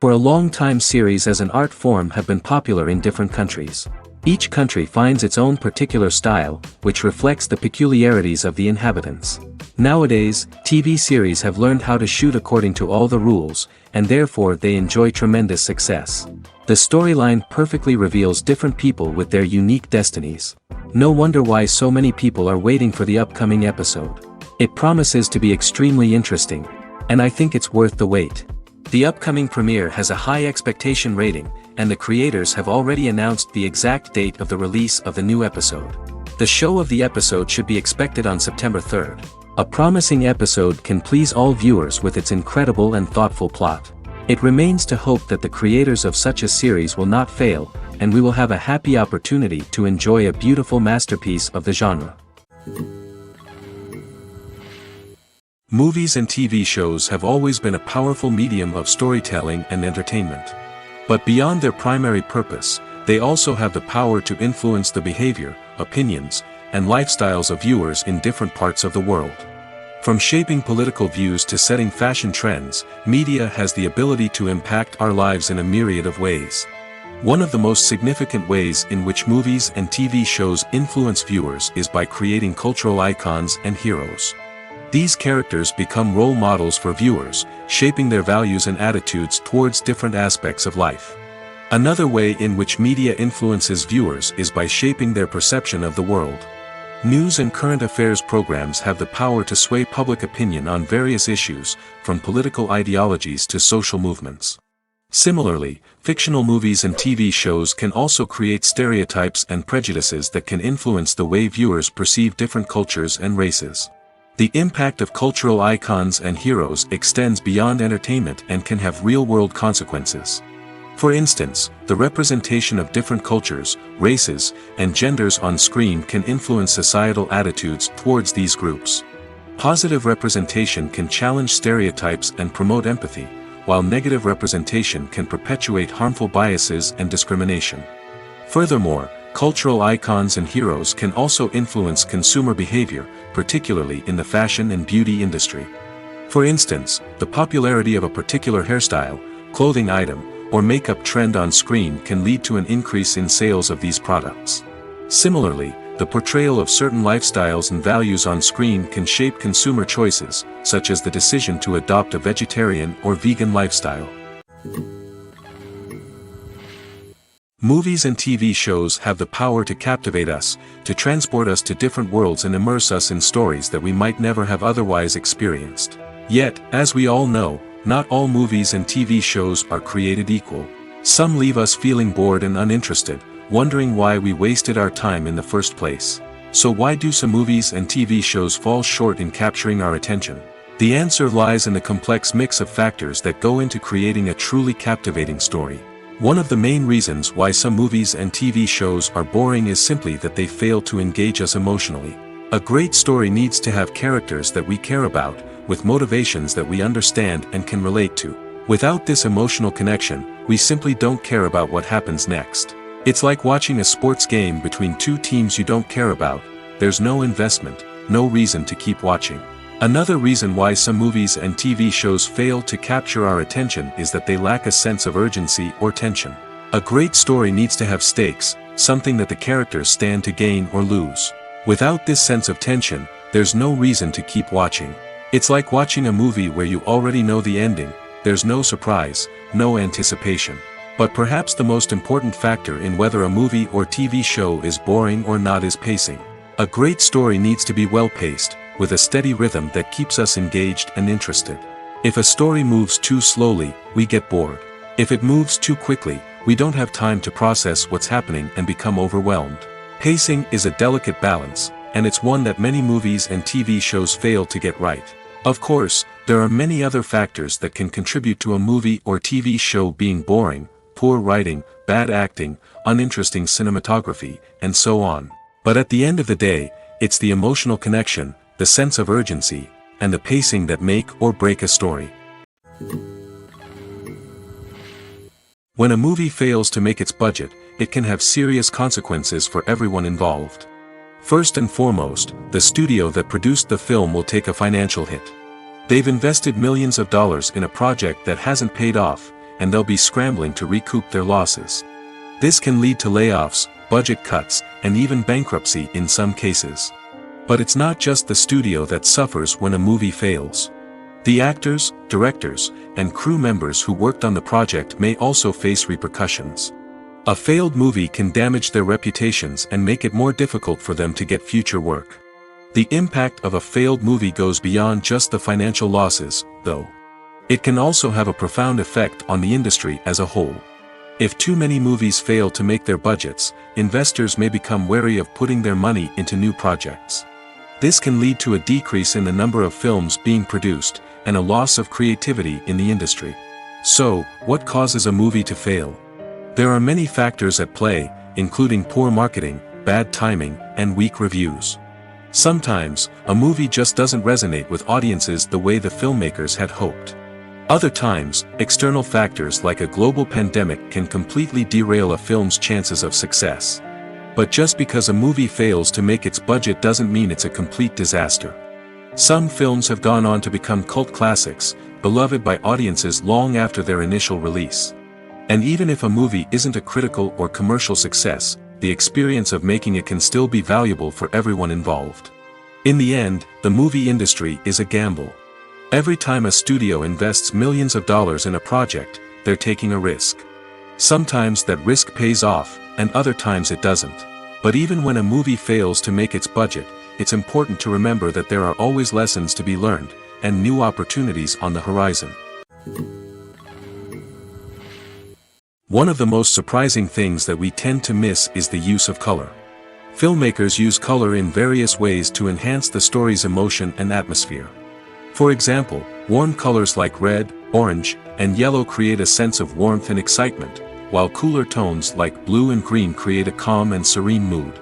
For a long time, series as an art form have been popular in different countries. Each country finds its own particular style, which reflects the peculiarities of the inhabitants. Nowadays, TV series have learned how to shoot according to all the rules, and therefore they enjoy tremendous success. The storyline perfectly reveals different people with their unique destinies. No wonder why so many people are waiting for the upcoming episode. It promises to be extremely interesting, and I think it's worth the wait. The upcoming premiere has a high expectation rating, and the creators have already announced the exact date of the release of the new episode. The show of the episode should be expected on September 3rd. A promising episode can please all viewers with its incredible and thoughtful plot. It remains to hope that the creators of such a series will not fail, and we will have a happy opportunity to enjoy a beautiful masterpiece of the genre. Movies and TV shows have always been a powerful medium of storytelling and entertainment. But beyond their primary purpose, they also have the power to influence the behavior, opinions, and lifestyles of viewers in different parts of the world. From shaping political views to setting fashion trends, media has the ability to impact our lives in a myriad of ways. One of the most significant ways in which movies and TV shows influence viewers is by creating cultural icons and heroes. These characters become role models for viewers, shaping their values and attitudes towards different aspects of life. Another way in which media influences viewers is by shaping their perception of the world. News and current affairs programs have the power to sway public opinion on various issues, from political ideologies to social movements. Similarly, fictional movies and TV shows can also create stereotypes and prejudices that can influence the way viewers perceive different cultures and races. The impact of cultural icons and heroes extends beyond entertainment and can have real-world consequences. For instance, the representation of different cultures, races, and genders on screen can influence societal attitudes towards these groups. Positive representation can challenge stereotypes and promote empathy, while negative representation can perpetuate harmful biases and discrimination. Furthermore, cultural icons and heroes can also influence consumer behavior, particularly in the fashion and beauty industry. For instance, the popularity of a particular hairstyle, clothing item, or makeup trend on screen can lead to an increase in sales of these products. Similarly, the portrayal of certain lifestyles and values on screen can shape consumer choices, such as the decision to adopt a vegetarian or vegan lifestyle. Movies and TV shows have the power to captivate us, to transport us to different worlds and immerse us in stories that we might never have otherwise experienced. Yet, as we all know, not all movies and TV shows are created equal. Some leave us feeling bored and uninterested, wondering why we wasted our time in the first place. So why do some movies and TV shows fall short in capturing our attention? The answer lies in the complex mix of factors that go into creating a truly captivating story. One of the main reasons why some movies and TV shows are boring is simply that they fail to engage us emotionally. A great story needs to have characters that we care about, with motivations that we understand and can relate to. Without this emotional connection, we simply don't care about what happens next. It's like watching a sports game between two teams you don't care about. There's no investment, no reason to keep watching. Another reason why some movies and TV shows fail to capture our attention is that they lack a sense of urgency or tension. A great story needs to have stakes, something that the characters stand to gain or lose. Without this sense of tension, there's no reason to keep watching. It's like watching a movie where you already know the ending. There's no surprise, no anticipation. But perhaps the most important factor in whether a movie or TV show is boring or not is pacing. A great story needs to be well-paced, with a steady rhythm that keeps us engaged and interested. If a story moves too slowly, we get bored. If it moves too quickly, we don't have time to process what's happening and become overwhelmed. Pacing is a delicate balance, and it's one that many movies and TV shows fail to get right. Of course, there are many other factors that can contribute to a movie or TV show being boring: poor writing, bad acting, uninteresting cinematography, and so on. But at the end of the day, it's the emotional connection, the sense of urgency, and the pacing that make or break a story. When a movie fails to make its budget, it can have serious consequences for everyone involved. First and foremost, the studio that produced the film will take a financial hit. They've invested millions of dollars in a project that hasn't paid off, and they'll be scrambling to recoup their losses. This can lead to layoffs, budget cuts, and even bankruptcy in some cases. But it's not just the studio that suffers when a movie fails. The actors, directors, and crew members who worked on the project may also face repercussions. A failed movie can damage their reputations and make it more difficult for them to get future work. The impact of a failed movie goes beyond just the financial losses, though. It can also have a profound effect on the industry as a whole. If too many movies fail to make their budgets, investors may become wary of putting their money into new projects. This can lead to a decrease in the number of films being produced, and a loss of creativity in the industry. So, what causes a movie to fail? There are many factors at play, including poor marketing, bad timing, and weak reviews. Sometimes, a movie just doesn't resonate with audiences the way the filmmakers had hoped. Other times, external factors like a global pandemic can completely derail a film's chances of success. But just because a movie fails to make its budget doesn't mean it's a complete disaster. Some films have gone on to become cult classics, beloved by audiences long after their initial release. And even if a movie isn't a critical or commercial success, the experience of making it can still be valuable for everyone involved. In the end, the movie industry is a gamble. Every time a studio invests millions of dollars in a project, they're taking a risk. Sometimes that risk pays off, and other times it doesn't. But even when a movie fails to make its budget, it's important to remember that there are always lessons to be learned, and new opportunities on the horizon. One of the most surprising things that we tend to miss is the use of color. Filmmakers use color in various ways to enhance the story's emotion and atmosphere. For example, warm colors like red, orange, and yellow create a sense of warmth and excitement, while cooler tones like blue and green create a calm and serene mood.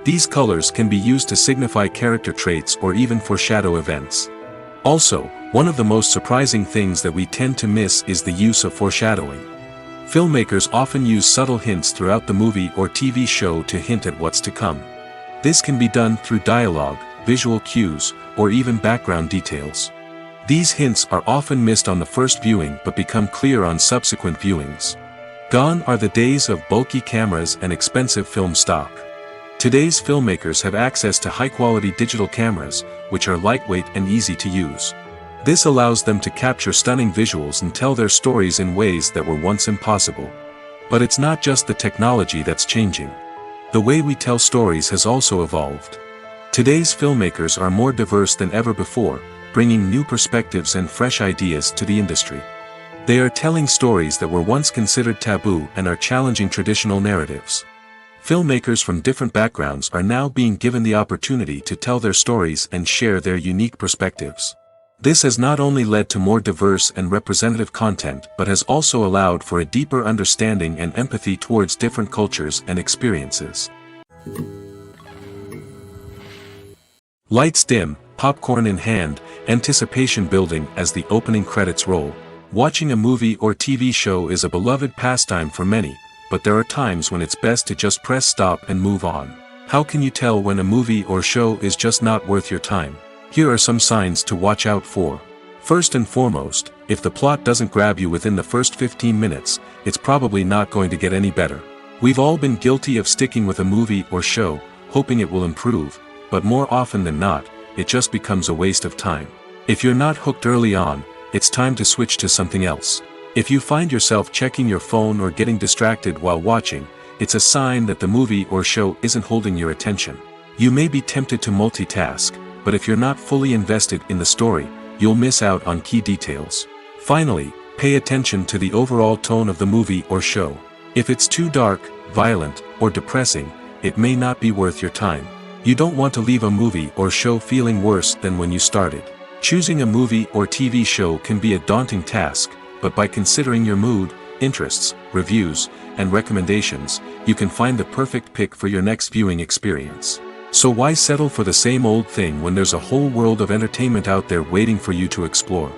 These colors can be used to signify character traits or even foreshadow events. Also, one of the most surprising things that we tend to miss is the use of foreshadowing. Filmmakers often use subtle hints throughout the movie or TV show to hint at what's to come. This can be done through dialogue, visual cues, or even background details. These hints are often missed on the first viewing but become clear on subsequent viewings. Gone are the days of bulky cameras and expensive film stock. Today's filmmakers have access to high-quality digital cameras, which are lightweight and easy to use. This allows them to capture stunning visuals and tell their stories in ways that were once impossible. But it's not just the technology that's changing. The way we tell stories has also evolved. Today's filmmakers are more diverse than ever before, bringing new perspectives and fresh ideas to the industry. They are telling stories that were once considered taboo and are challenging traditional narratives. Filmmakers from different backgrounds are now being given the opportunity to tell their stories and share their unique perspectives. This has not only led to more diverse and representative content but has also allowed for a deeper understanding and empathy towards different cultures and experiences. Lights dim, popcorn in hand, anticipation building as the opening credits roll. Watching a movie or TV show is a beloved pastime for many, but there are times when it's best to just press stop and move on. How can you tell when a movie or show is just not worth your time? Here are some signs to watch out for. First and foremost, if the plot doesn't grab you within the first 15 minutes, it's probably not going to get any better. We've all been guilty of sticking with a movie or show, hoping it will improve, but more often than not, it just becomes a waste of time. If you're not hooked early on, it's time to switch to something else. If you find yourself checking your phone or getting distracted while watching, it's a sign that the movie or show isn't holding your attention. You may be tempted to multitask, but if you're not fully invested in the story, you'll miss out on key details. Finally, pay attention to the overall tone of the movie or show. If it's too dark, violent, or depressing, it may not be worth your time. You don't want to leave a movie or show feeling worse than when you started. Choosing a movie or TV show can be a daunting task, but by considering your mood, interests, reviews, and recommendations, you can find the perfect pick for your next viewing experience. So why settle for the same old thing when there's a whole world of entertainment out there waiting for you to explore?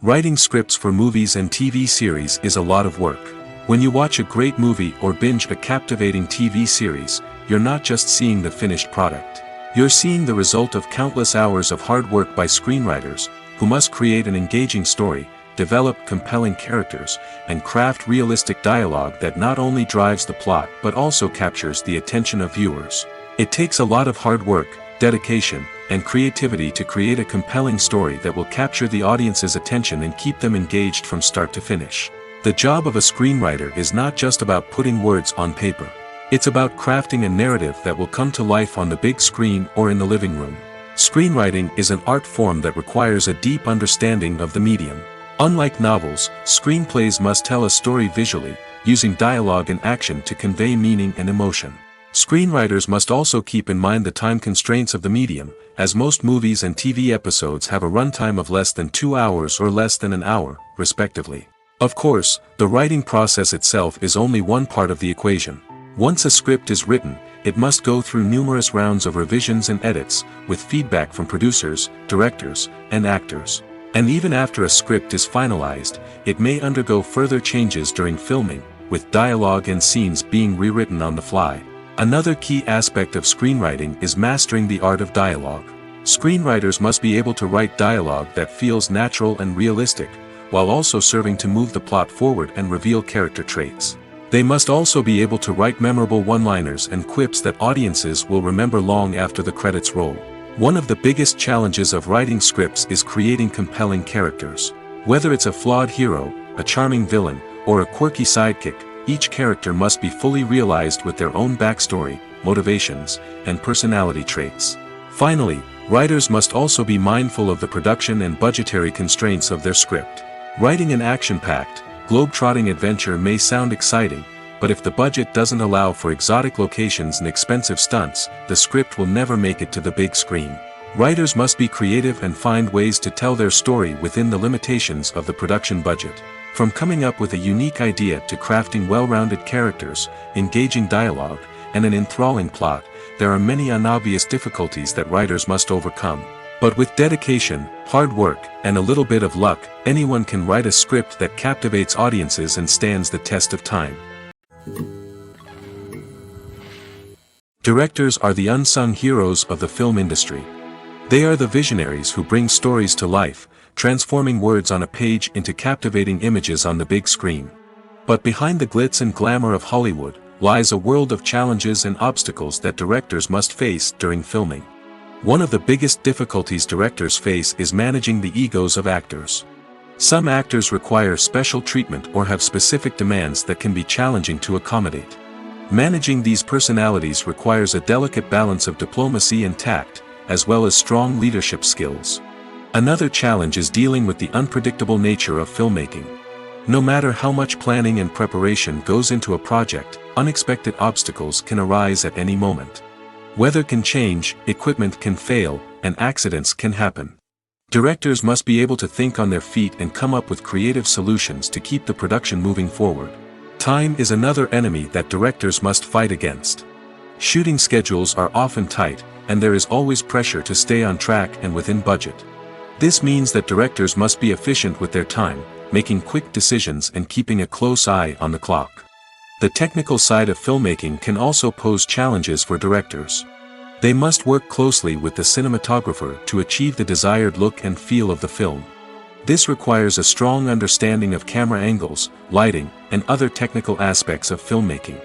Writing scripts for movies and TV series is a lot of work. When you watch a great movie or binge a captivating TV series, you're not just seeing the finished product. You're seeing the result of countless hours of hard work by screenwriters, who must create an engaging story, develop compelling characters, and craft realistic dialogue that not only drives the plot but also captures the attention of viewers. It takes a lot of hard work, dedication, and creativity to create a compelling story that will capture the audience's attention and keep them engaged from start to finish. The job of a screenwriter is not just about putting words on paper. It's about crafting a narrative that will come to life on the big screen or in the living room. Screenwriting is an art form that requires a deep understanding of the medium. Unlike novels, screenplays must tell a story visually, using dialogue and action to convey meaning and emotion. Screenwriters must also keep in mind the time constraints of the medium, as most movies and TV episodes have a runtime of less than 2 hours or less than an hour, respectively. Of course, the writing process itself is only one part of the equation. Once a script is written, it must go through numerous rounds of revisions and edits, with feedback from producers, directors, and actors. And even after a script is finalized, it may undergo further changes during filming, with dialogue and scenes being rewritten on the fly. Another key aspect of screenwriting is mastering the art of dialogue. Screenwriters must be able to write dialogue that feels natural and realistic, while also serving to move the plot forward and reveal character traits. They must also be able to write memorable one-liners and quips that audiences will remember long after the credits roll. One of the biggest challenges of writing scripts is creating compelling characters. Whether it's a flawed hero, a charming villain, or a quirky sidekick, each character must be fully realized with their own backstory, motivations, and personality traits. Finally, writers must also be mindful of the production and budgetary constraints of their script. Writing an action-packed, globe-trotting adventure may sound exciting, but if the budget doesn't allow for exotic locations and expensive stunts, the script will never make it to the big screen. Writers must be creative and find ways to tell their story within the limitations of the production budget. From coming up with a unique idea to crafting well-rounded characters, engaging dialogue, and an enthralling plot, there are many unobvious difficulties that writers must overcome. But with dedication, hard work, and a little bit of luck, anyone can write a script that captivates audiences and stands the test of time. Directors are the unsung heroes of the film industry. They are the visionaries who bring stories to life, transforming words on a page into captivating images on the big screen. But behind the glitz and glamour of Hollywood, lies a world of challenges and obstacles that directors must face during filming. One of the biggest difficulties directors face is managing the egos of actors. Some actors require special treatment or have specific demands that can be challenging to accommodate. Managing these personalities requires a delicate balance of diplomacy and tact, as well as strong leadership skills. Another challenge is dealing with the unpredictable nature of filmmaking. No matter how much planning and preparation goes into a project, unexpected obstacles can arise at any moment. Weather can change, equipment can fail, and accidents can happen. Directors must be able to think on their feet and come up with creative solutions to keep the production moving forward. Time is another enemy that directors must fight against. Shooting schedules are often tight, and there is always pressure to stay on track and within budget. This means that directors must be efficient with their time, making quick decisions and keeping a close eye on the clock. The technical side of filmmaking can also pose challenges for directors. They must work closely with the cinematographer to achieve the desired look and feel of the film. This requires a strong understanding of camera angles, lighting, and other technical aspects of filmmaking.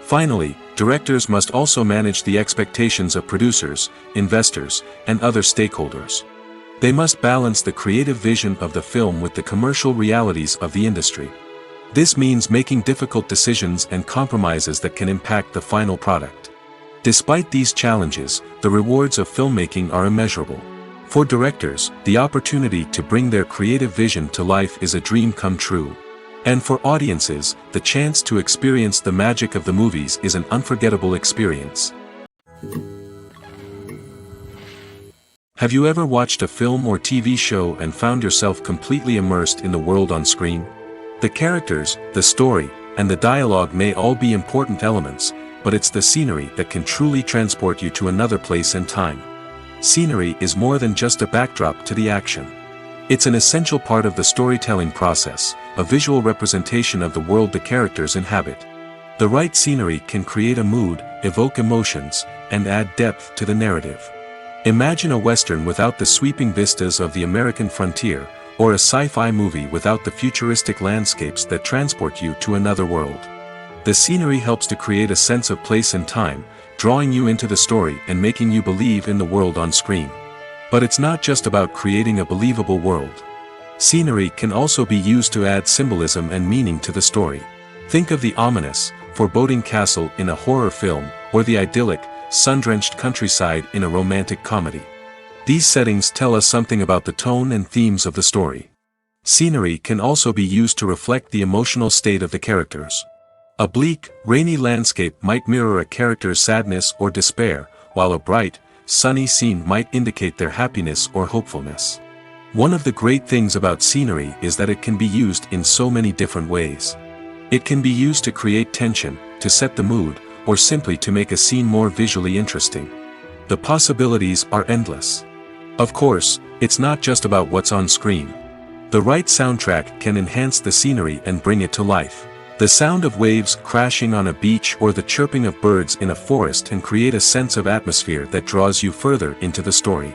Finally, directors must also manage the expectations of producers, investors, and other stakeholders. They must balance the creative vision of the film with the commercial realities of the industry. This means making difficult decisions and compromises that can impact the final product. Despite these challenges, the rewards of filmmaking are immeasurable. For directors, the opportunity to bring their creative vision to life is a dream come true. And for audiences, the chance to experience the magic of the movies is an unforgettable experience. Have you ever watched a film or TV show and found yourself completely immersed in the world on screen? The characters, the story, and the dialogue may all be important elements, but it's the scenery that can truly transport you to another place and time. Scenery is more than just a backdrop to the action. It's an essential part of the storytelling process, a visual representation of the world the characters inhabit. The right scenery can create a mood, evoke emotions, and add depth to the narrative. Imagine a western without the sweeping vistas of the American frontier, or a sci-fi movie without the futuristic landscapes that transport you to another world. The scenery helps to create a sense of place and time, drawing you into the story and making you believe in the world on screen. But it's not just about creating a believable world. Scenery can also be used to add symbolism and meaning to the story. Think of the ominous, foreboding castle in a horror film, or the idyllic, sun-drenched countryside in a romantic comedy. These settings tell us something about the tone and themes of the story. Scenery can also be used to reflect the emotional state of the characters. A bleak, rainy landscape might mirror a character's sadness or despair, while a bright, sunny scene might indicate their happiness or hopefulness. One of the great things about scenery is that it can be used in so many different ways. It can be used to create tension, to set the mood, or simply to make a scene more visually interesting. The possibilities are endless. Of course, it's not just about what's on screen. The right soundtrack can enhance the scenery and bring it to life. The sound of waves crashing on a beach or the chirping of birds in a forest can create a sense of atmosphere that draws you further into the story.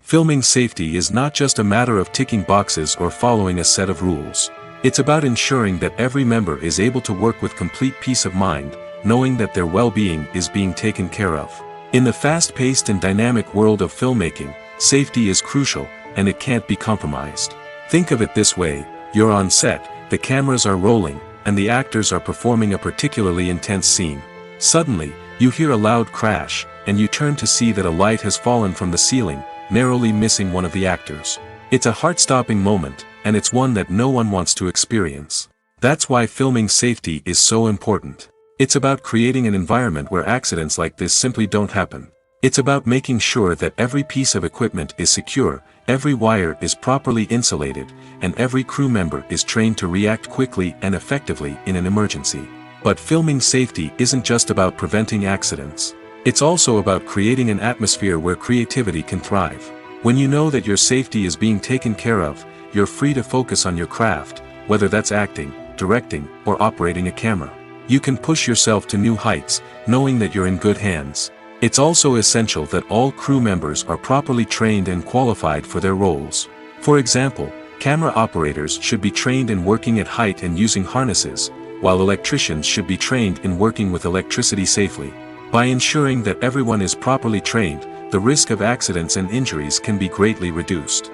Filming safety is not just a matter of ticking boxes or following a set of rules. It's about ensuring that every member is able to work with complete peace of mind, knowing that their well-being is being taken care of. In the fast-paced and dynamic world of filmmaking, safety is crucial, and it can't be compromised. Think of it this way: you're on set, the cameras are rolling, and the actors are performing a particularly intense scene. Suddenly, you hear a loud crash, and you turn to see that a light has fallen from the ceiling, narrowly missing one of the actors. It's a heart-stopping moment, and it's one that no one wants to experience. That's why filming safety is so important. It's about creating an environment where accidents like this simply don't happen. It's about making sure that every piece of equipment is secure, every wire is properly insulated, and every crew member is trained to react quickly and effectively in an emergency. But filming safety isn't just about preventing accidents. It's also about creating an atmosphere where creativity can thrive. When you know that your safety is being taken care of, you're free to focus on your craft, whether that's acting, directing, or operating a camera. You can push yourself to new heights, knowing that you're in good hands. It's also essential that all crew members are properly trained and qualified for their roles. For example, camera operators should be trained in working at height and using harnesses, while electricians should be trained in working with electricity safely. By ensuring that everyone is properly trained, the risk of accidents and injuries can be greatly reduced.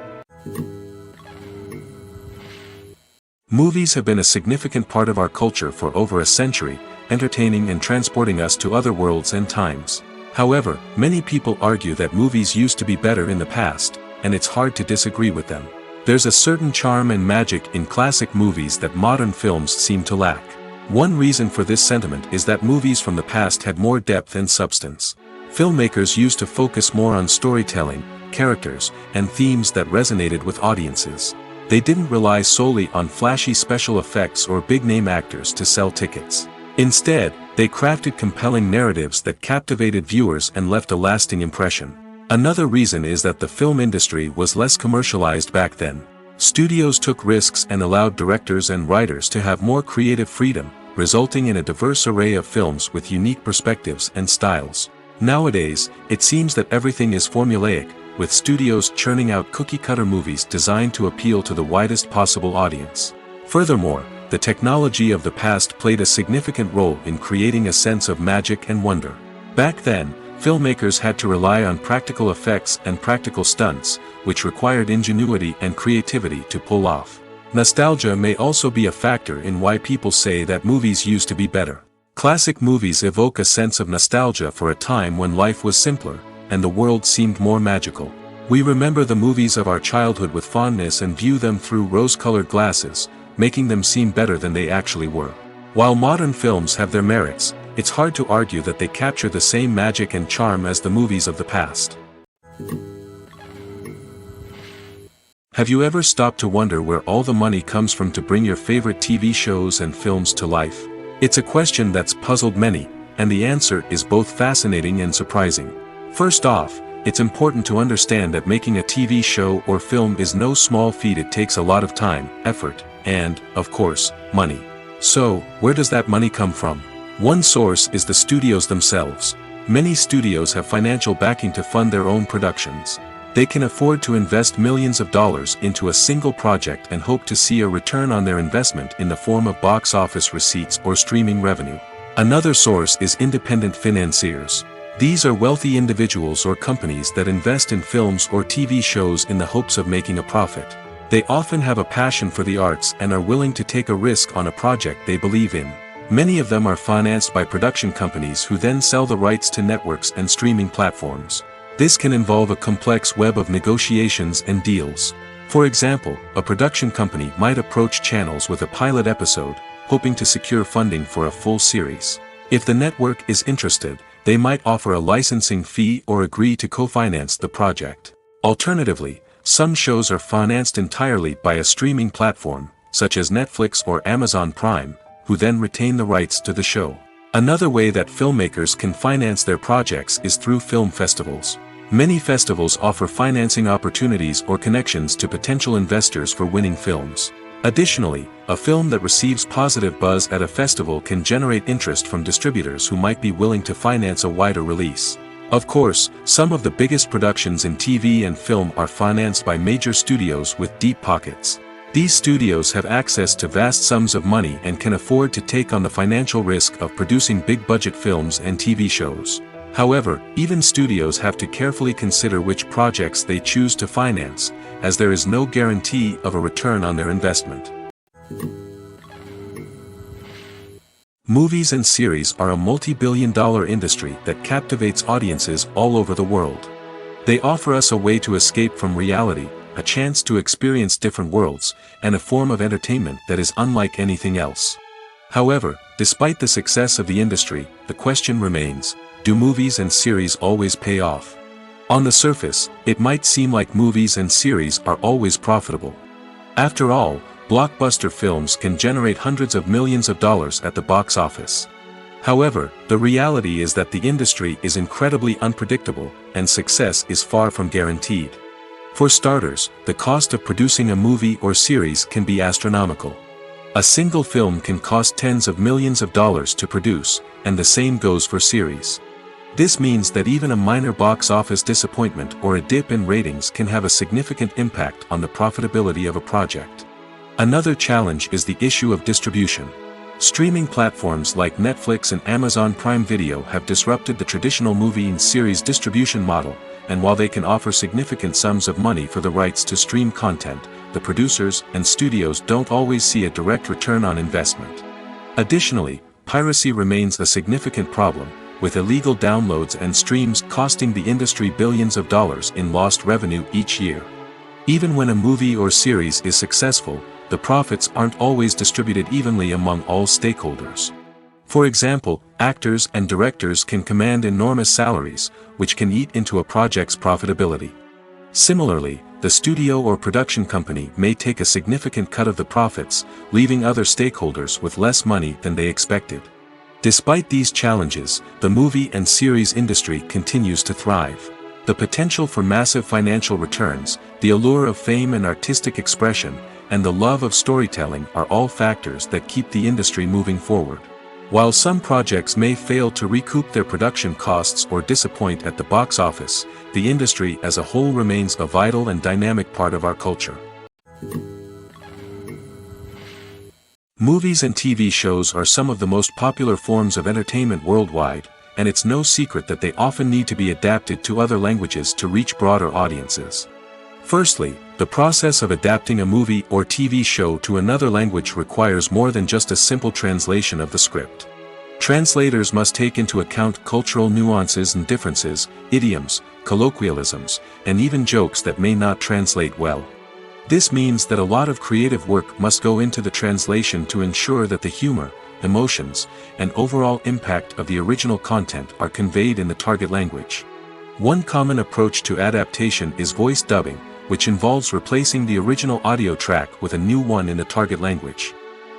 Movies have been a significant part of our culture for over a century, entertaining and transporting us to other worlds and times. However, many people argue that movies used to be better in the past, and it's hard to disagree with them. There's a certain charm and magic in classic movies that modern films seem to lack. One reason for this sentiment is that movies from the past had more depth and substance. Filmmakers used to focus more on storytelling, characters, and themes that resonated with audiences. They didn't rely solely on flashy special effects or big-name actors to sell tickets. Instead, they crafted compelling narratives that captivated viewers and left a lasting impression. Another reason is that the film industry was less commercialized back then. Studios took risks and allowed directors and writers to have more creative freedom, resulting in a diverse array of films with unique perspectives and styles. Nowadays, it seems that everything is formulaic, with studios churning out cookie-cutter movies designed to appeal to the widest possible audience. Furthermore, the technology of the past played a significant role in creating a sense of magic and wonder. Back then, filmmakers had to rely on practical effects and practical stunts, which required ingenuity and creativity to pull off. Nostalgia may also be a factor in why people say that movies used to be better. Classic movies evoke a sense of nostalgia for a time when life was simpler, and the world seemed more magical. We remember the movies of our childhood with fondness and view them through rose-colored glasses, making them seem better than they actually were. While modern films have their merits, it's hard to argue that they capture the same magic and charm as the movies of the past. Have you ever stopped to wonder where all the money comes from to bring your favorite TV shows and films to life? It's a question that's puzzled many, and the answer is both fascinating and surprising. First off, it's important to understand that making a TV show or film is no small feat. It takes a lot of time, effort, and, of course, money. So, where does that money come from? One source is the studios themselves. Many studios have financial backing to fund their own productions. They can afford to invest millions of dollars into a single project and hope to see a return on their investment in the form of box office receipts or streaming revenue. Another source is independent financiers. These are wealthy individuals or companies that invest in films or TV shows in the hopes of making a profit. They often have a passion for the arts and are willing to take a risk on a project they believe in. Many of them are financed by production companies who then sell the rights to networks and streaming platforms. This can involve a complex web of negotiations and deals. For example, a production company might approach channels with a pilot episode, hoping to secure funding for a full series. If the network is interested, they might offer a licensing fee or agree to co-finance the project. Alternatively, some shows are financed entirely by a streaming platform, such as Netflix or Amazon Prime, who then retain the rights to the show. Another way that filmmakers can finance their projects is through film festivals. Many festivals offer financing opportunities or connections to potential investors for winning films. Additionally, a film that receives positive buzz at a festival can generate interest from distributors who might be willing to finance a wider release. Of course, some of the biggest productions in TV and film are financed by major studios with deep pockets. These studios have access to vast sums of money and can afford to take on the financial risk of producing big-budget films and TV shows. However, even studios have to carefully consider which projects they choose to finance, as there is no guarantee of a return on their investment. Movies and series are a multi-billion-dollar industry that captivates audiences all over the world. They offer us a way to escape from reality, a chance to experience different worlds, and a form of entertainment that is unlike anything else. However, despite the success of the industry, the question remains, do movies and series always pay off? On the surface, it might seem like movies and series are always profitable. After all, blockbuster films can generate hundreds of millions of dollars at the box office. However, the reality is that the industry is incredibly unpredictable, and success is far from guaranteed. For starters, the cost of producing a movie or series can be astronomical. A single film can cost tens of millions of dollars to produce, and the same goes for series. This means that even a minor box office disappointment or a dip in ratings can have a significant impact on the profitability of a project. Another challenge is the issue of distribution. Streaming platforms like Netflix and Amazon Prime Video have disrupted the traditional movie and series distribution model, and while they can offer significant sums of money for the rights to stream content, the producers and studios don't always see a direct return on investment. Additionally, piracy remains a significant problem, with illegal downloads and streams costing the industry billions of dollars in lost revenue each year. Even when a movie or series is successful, the profits aren't always distributed evenly among all stakeholders. For example, actors and directors can command enormous salaries, which can eat into a project's profitability. Similarly, the studio or production company may take a significant cut of the profits, leaving other stakeholders with less money than they expected. Despite these challenges, the movie and series industry continues to thrive. The potential for massive financial returns, the allure of fame and artistic expression, and the love of storytelling are all factors that keep the industry moving forward. While some projects may fail to recoup their production costs or disappoint at the box office, the industry as a whole remains a vital and dynamic part of our culture. Movies and TV shows are some of the most popular forms of entertainment worldwide, and it's no secret that they often need to be adapted to other languages to reach broader audiences. Firstly, the process of adapting a movie or TV show to another language requires more than just a simple translation of the script. Translators must take into account cultural nuances and differences, idioms, colloquialisms, and even jokes that may not translate well. This means that a lot of creative work must go into the translation to ensure that the humor, emotions, and overall impact of the original content are conveyed in the target language. One common approach to adaptation is voice dubbing, which involves replacing the original audio track with a new one in the target language.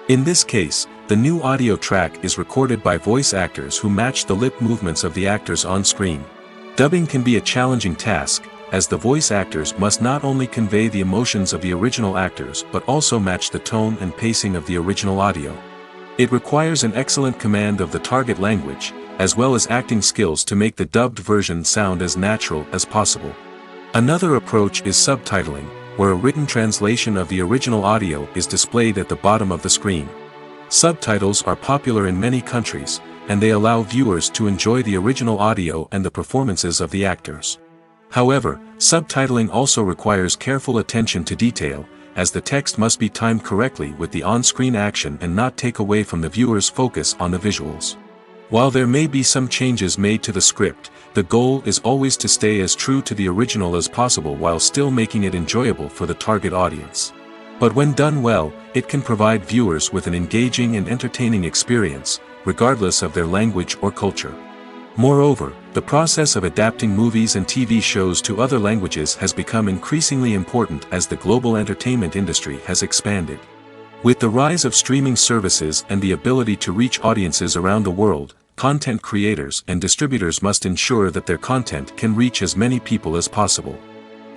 In this case, the new audio track is recorded by voice actors who match the lip movements of the actors on screen. Dubbing can be a challenging task, as the voice actors must not only convey the emotions of the original actors but also match the tone and pacing of the original audio. It requires an excellent command of the target language, as well as acting skills to make the dubbed version sound as natural as possible. Another approach is subtitling, where a written translation of the original audio is displayed at the bottom of the screen. Subtitles are popular in many countries, and they allow viewers to enjoy the original audio and the performances of the actors. However, subtitling also requires careful attention to detail, as the text must be timed correctly with the on-screen action and not take away from the viewer's focus on the visuals. While there may be some changes made to the script, the goal is always to stay as true to the original as possible while still making it enjoyable for the target audience. But when done well, it can provide viewers with an engaging and entertaining experience, regardless of their language or culture. Moreover, the process of adapting movies and TV shows to other languages has become increasingly important as the global entertainment industry has expanded. With the rise of streaming services and the ability to reach audiences around the world, content creators and distributors must ensure that their content can reach as many people as possible.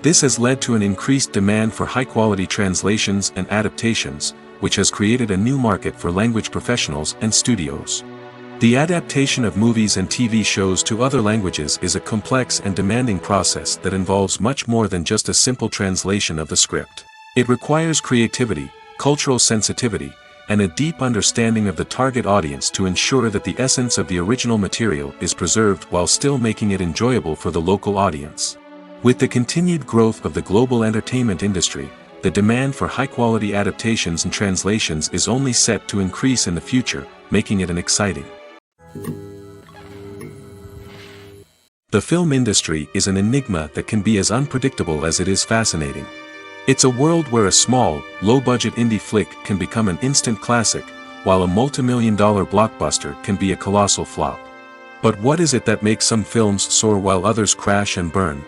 This has led to an increased demand for high-quality translations and adaptations, which has created a new market for language professionals and studios. The adaptation of movies and TV shows to other languages is a complex and demanding process that involves much more than just a simple translation of the script. It requires creativity, cultural sensitivity, and a deep understanding of the target audience to ensure that the essence of the original material is preserved while still making it enjoyable for the local audience. With the continued growth of the global entertainment industry, the demand for high-quality adaptations and translations is only set to increase in the future, making it an exciting. The film industry is an enigma that can be as unpredictable as it is fascinating. It's a world where a small, low-budget indie flick can become an instant classic, while a multi-million-dollar blockbuster can be a colossal flop. But what is it that makes some films soar while others crash and burn?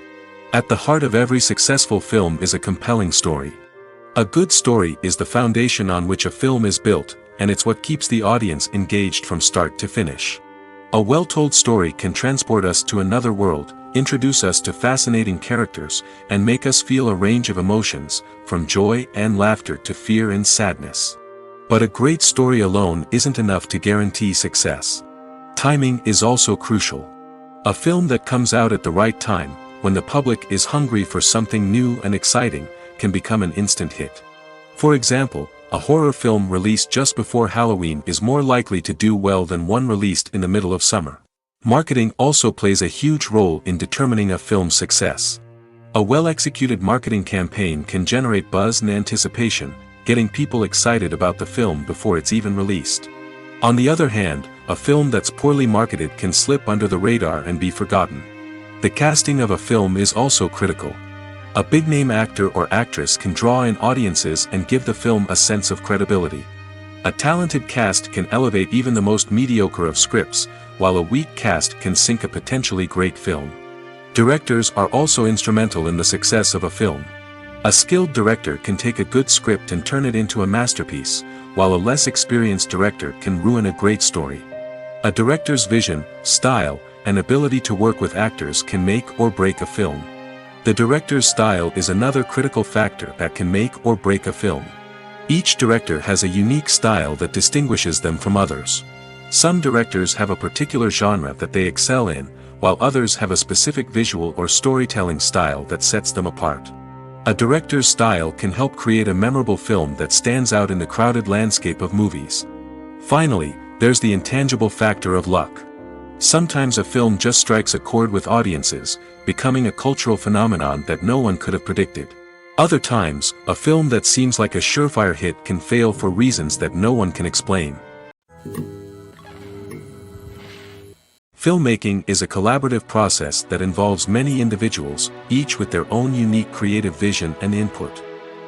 At the heart of every successful film is a compelling story. A good story is the foundation on which a film is built, and it's what keeps the audience engaged from start to finish. A well-told story can transport us to another world, introduce us to fascinating characters, and make us feel a range of emotions, from joy and laughter to fear and sadness. But a great story alone isn't enough to guarantee success. Timing is also crucial. A film that comes out at the right time, when the public is hungry for something new and exciting, can become an instant hit. For example, a horror film released just before Halloween is more likely to do well than one released in the middle of summer. Marketing also plays a huge role in determining a film's success. A well-executed marketing campaign can generate buzz and anticipation, getting people excited about the film before it's even released. On the other hand, a film that's poorly marketed can slip under the radar and be forgotten. The casting of a film is also critical. A big-name actor or actress can draw in audiences and give the film a sense of credibility. A talented cast can elevate even the most mediocre of scripts, while a weak cast can sink a potentially great film. Directors are also instrumental in the success of a film. A skilled director can take a good script and turn it into a masterpiece, while a less experienced director can ruin a great story. A director's vision, style, and ability to work with actors can make or break a film. The director's style is another critical factor that can make or break a film. Each director has a unique style that distinguishes them from others. Some directors have a particular genre that they excel in, while others have a specific visual or storytelling style that sets them apart. A director's style can help create a memorable film that stands out in the crowded landscape of movies. Finally, there's the intangible factor of luck. Sometimes a film just strikes a chord with audiences, becoming a cultural phenomenon that no one could have predicted. Other times, a film that seems like a surefire hit can fail for reasons that no one can explain. Filmmaking is a collaborative process that involves many individuals, each with their own unique creative vision and input.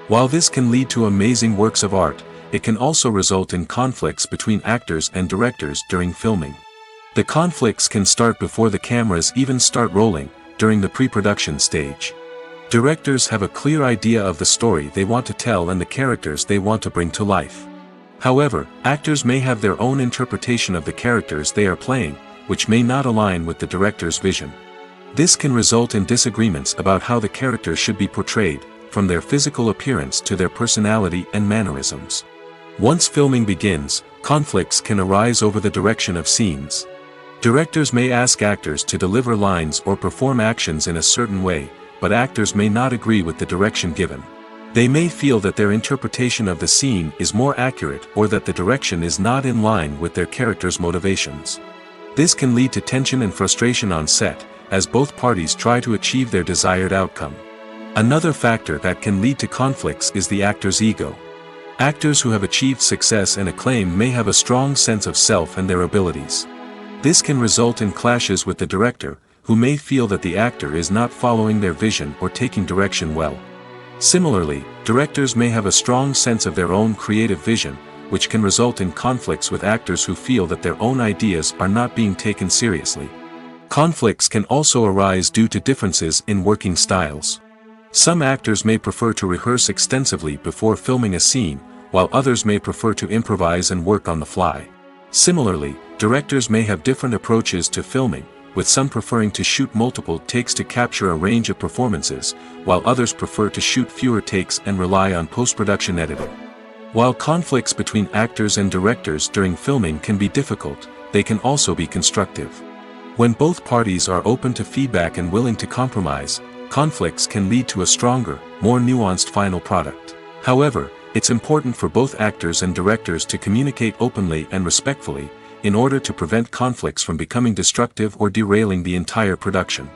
While this can lead to amazing works of art, it can also result in conflicts between actors and directors during filming. The conflicts can start before the cameras even start rolling, during the pre-production stage. Directors have a clear idea of the story they want to tell and the characters they want to bring to life. However, actors may have their own interpretation of the characters they are playing, which may not align with the director's vision. This can result in disagreements about how the characters should be portrayed, from their physical appearance to their personality and mannerisms. Once filming begins, conflicts can arise over the direction of scenes. Directors may ask actors to deliver lines or perform actions in a certain way, but actors may not agree with the direction given. They may feel that their interpretation of the scene is more accurate or that the direction is not in line with their character's motivations. This can lead to tension and frustration on set, as both parties try to achieve their desired outcome. Another factor that can lead to conflicts is the actor's ego. Actors who have achieved success and acclaim may have a strong sense of self and their abilities. This can result in clashes with the director, who may feel that the actor is not following their vision or taking direction well. Similarly, directors may have a strong sense of their own creative vision, which can result in conflicts with actors who feel that their own ideas are not being taken seriously. Conflicts can also arise due to differences in working styles. Some actors may prefer to rehearse extensively before filming a scene, while others may prefer to improvise and work on the fly. Similarly, directors may have different approaches to filming, with some preferring to shoot multiple takes to capture a range of performances, while others prefer to shoot fewer takes and rely on post-production editing. While conflicts between actors and directors during filming can be difficult, they can also be constructive. When both parties are open to feedback and willing to compromise, conflicts can lead to a stronger, more nuanced final product. However, it's important for both actors and directors to communicate openly and respectfully, in order to prevent conflicts from becoming destructive or derailing the entire production.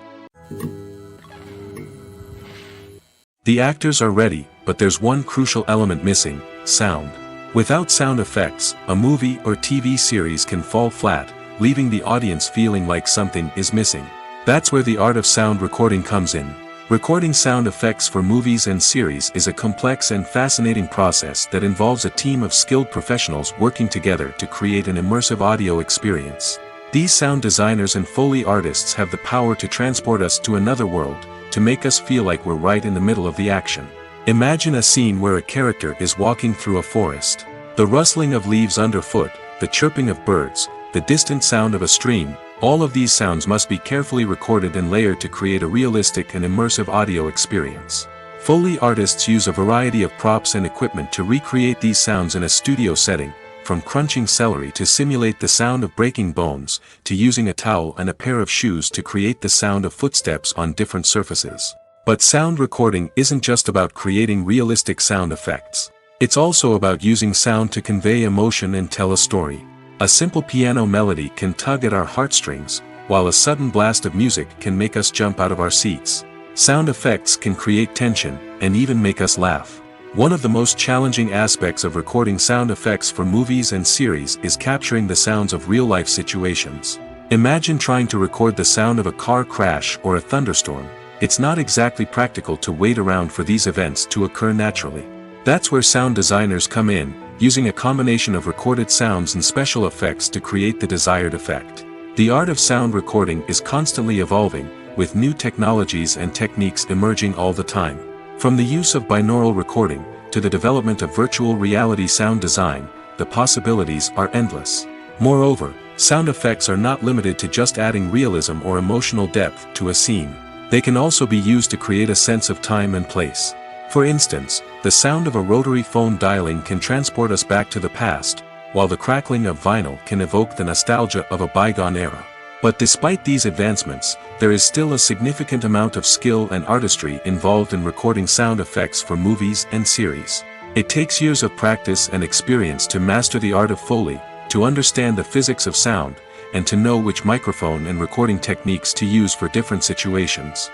The actors are ready, but there's one crucial element missing: sound. Without sound effects, a movie or TV series can fall flat, leaving the audience feeling like something is missing. That's where the art of sound recording comes in. Recording sound effects for movies and series is a complex and fascinating process that involves a team of skilled professionals working together to create an immersive audio experience. These sound designers and Foley artists have the power to transport us to another world, to make us feel like we're right in the middle of the action. Imagine a scene where a character is walking through a forest. The rustling of leaves underfoot, the chirping of birds, the distant sound of a stream, all of these sounds must be carefully recorded and layered to create a realistic and immersive audio experience. Foley artists use a variety of props and equipment to recreate these sounds in a studio setting, from crunching celery to simulate the sound of breaking bones, to using a towel and a pair of shoes to create the sound of footsteps on different surfaces. But sound recording isn't just about creating realistic sound effects. It's also about using sound to convey emotion and tell a story. A simple piano melody can tug at our heartstrings, while a sudden blast of music can make us jump out of our seats. Sound effects can create tension, and even make us laugh. One of the most challenging aspects of recording sound effects for movies and series is capturing the sounds of real-life situations. Imagine trying to record the sound of a car crash or a thunderstorm. It's not exactly practical to wait around for these events to occur naturally. That's where sound designers come in, using a combination of recorded sounds and special effects to create the desired effect. The art of sound recording is constantly evolving, with new technologies and techniques emerging all the time. From the use of binaural recording, to the development of virtual reality sound design, the possibilities are endless. Moreover, sound effects are not limited to just adding realism or emotional depth to a scene. They can also be used to create a sense of time and place. For instance, the sound of a rotary phone dialing can transport us back to the past, while the crackling of vinyl can evoke the nostalgia of a bygone era. But despite these advancements, there is still a significant amount of skill and artistry involved in recording sound effects for movies and series. It takes years of practice and experience to master the art of Foley, to understand the physics of sound, and to know which microphone and recording techniques to use for different situations.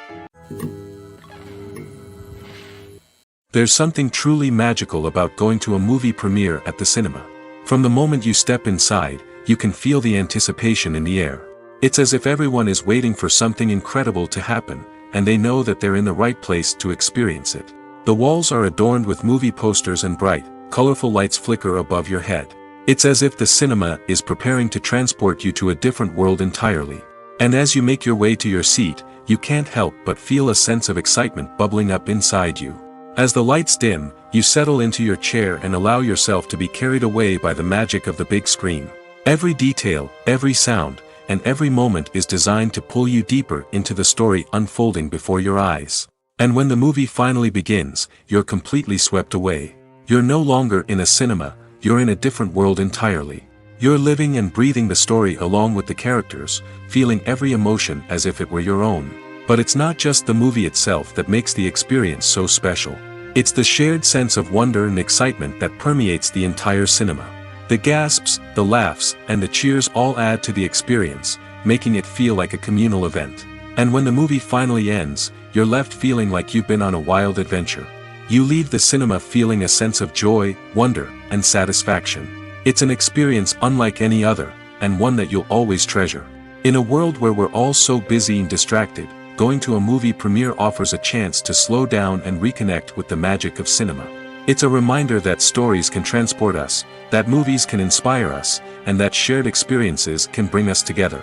There's something truly magical about going to a movie premiere at the cinema. From the moment you step inside, you can feel the anticipation in the air. It's as if everyone is waiting for something incredible to happen, and they know that they're in the right place to experience it. The walls are adorned with movie posters and bright, colorful lights flicker above your head. It's as if the cinema is preparing to transport you to a different world entirely. And as you make your way to your seat, you can't help but feel a sense of excitement bubbling up inside you. As the lights dim, you settle into your chair and allow yourself to be carried away by the magic of the big screen. Every detail, every sound, and every moment is designed to pull you deeper into the story unfolding before your eyes. And when the movie finally begins, you're completely swept away. You're no longer in a cinema, you're in a different world entirely. You're living and breathing the story along with the characters, feeling every emotion as if it were your own. But it's not just the movie itself that makes the experience so special. It's the shared sense of wonder and excitement that permeates the entire cinema. The gasps, the laughs, and the cheers all add to the experience, making it feel like a communal event. And when the movie finally ends, you're left feeling like you've been on a wild adventure. You leave the cinema feeling a sense of joy, wonder, and satisfaction. It's an experience unlike any other, and one that you'll always treasure. In a world where we're all so busy and distracted, going to a movie premiere offers a chance to slow down and reconnect with the magic of cinema. It's a reminder that stories can transport us, that movies can inspire us, and that shared experiences can bring us together.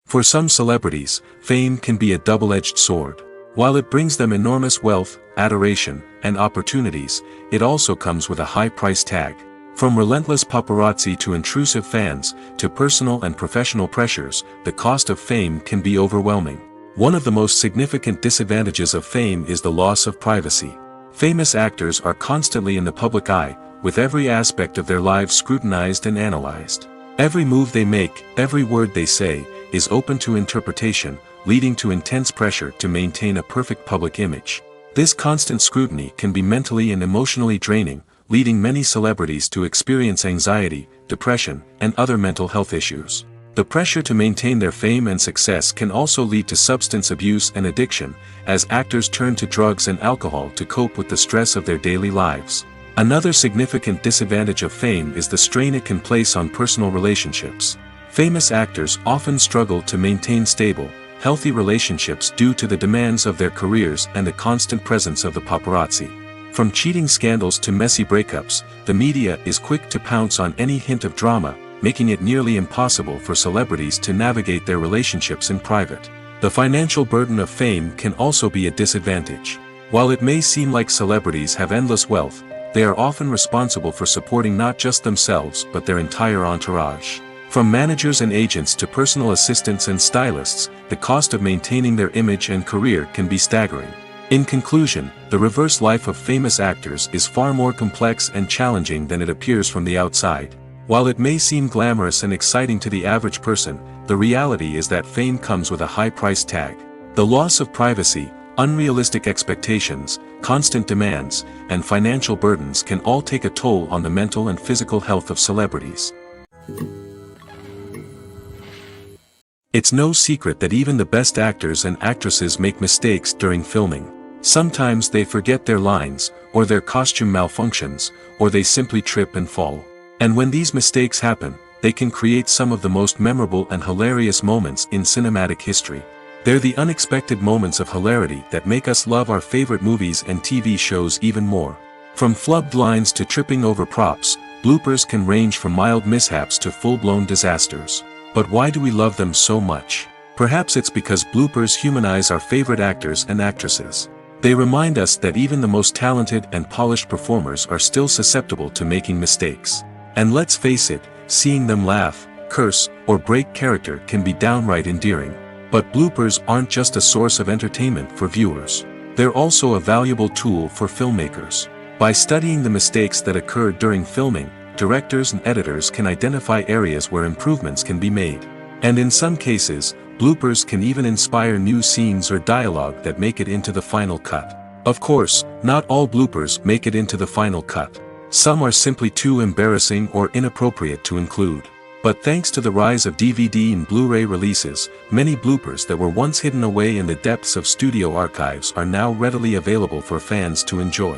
For some celebrities, fame can be a double-edged sword. While it brings them enormous wealth, adoration, and opportunities, it also comes with a high price tag. From relentless paparazzi to intrusive fans, to personal and professional pressures, the cost of fame can be overwhelming. One of the most significant disadvantages of fame is the loss of privacy. Famous actors are constantly in the public eye, with every aspect of their lives scrutinized and analyzed. Every move they make, every word they say, is open to interpretation, leading to intense pressure to maintain a perfect public image. This constant scrutiny can be mentally and emotionally draining, leading many celebrities to experience anxiety, depression, and other mental health issues. The pressure to maintain their fame and success can also lead to substance abuse and addiction, as actors turn to drugs and alcohol to cope with the stress of their daily lives. Another significant disadvantage of fame is the strain it can place on personal relationships. Famous actors often struggle to maintain stable, healthy relationships due to the demands of their careers and the constant presence of the paparazzi. From cheating scandals to messy breakups, the media is quick to pounce on any hint of drama, making it nearly impossible for celebrities to navigate their relationships in private. The financial burden of fame can also be a disadvantage. While it may seem like celebrities have endless wealth, they are often responsible for supporting not just themselves but their entire entourage. From managers and agents to personal assistants and stylists, the cost of maintaining their image and career can be staggering. In conclusion, the reverse life of famous actors is far more complex and challenging than it appears from the outside. While it may seem glamorous and exciting to the average person, the reality is that fame comes with a high price tag. The loss of privacy, unrealistic expectations, constant demands, and financial burdens can all take a toll on the mental and physical health of celebrities. It's no secret that even the best actors and actresses make mistakes during filming. Sometimes they forget their lines, or their costume malfunctions, or they simply trip and fall. And when these mistakes happen, they can create some of the most memorable and hilarious moments in cinematic history. They're the unexpected moments of hilarity that make us love our favorite movies and TV shows even more. From flubbed lines to tripping over props, bloopers can range from mild mishaps to full-blown disasters. But why do we love them so much? Perhaps it's because bloopers humanize our favorite actors and actresses. They remind us that even the most talented and polished performers are still susceptible to making mistakes. And let's face it, seeing them laugh, curse, or break character can be downright endearing. But bloopers aren't just a source of entertainment for viewers. They're also a valuable tool for filmmakers. By studying the mistakes that occurred during filming, directors and editors can identify areas where improvements can be made. And in some cases, bloopers can even inspire new scenes or dialogue that make it into the final cut. Of course, not all bloopers make it into the final cut. Some are simply too embarrassing or inappropriate to include. But thanks to the rise of DVD and Blu-ray releases, many bloopers that were once hidden away in the depths of studio archives are now readily available for fans to enjoy.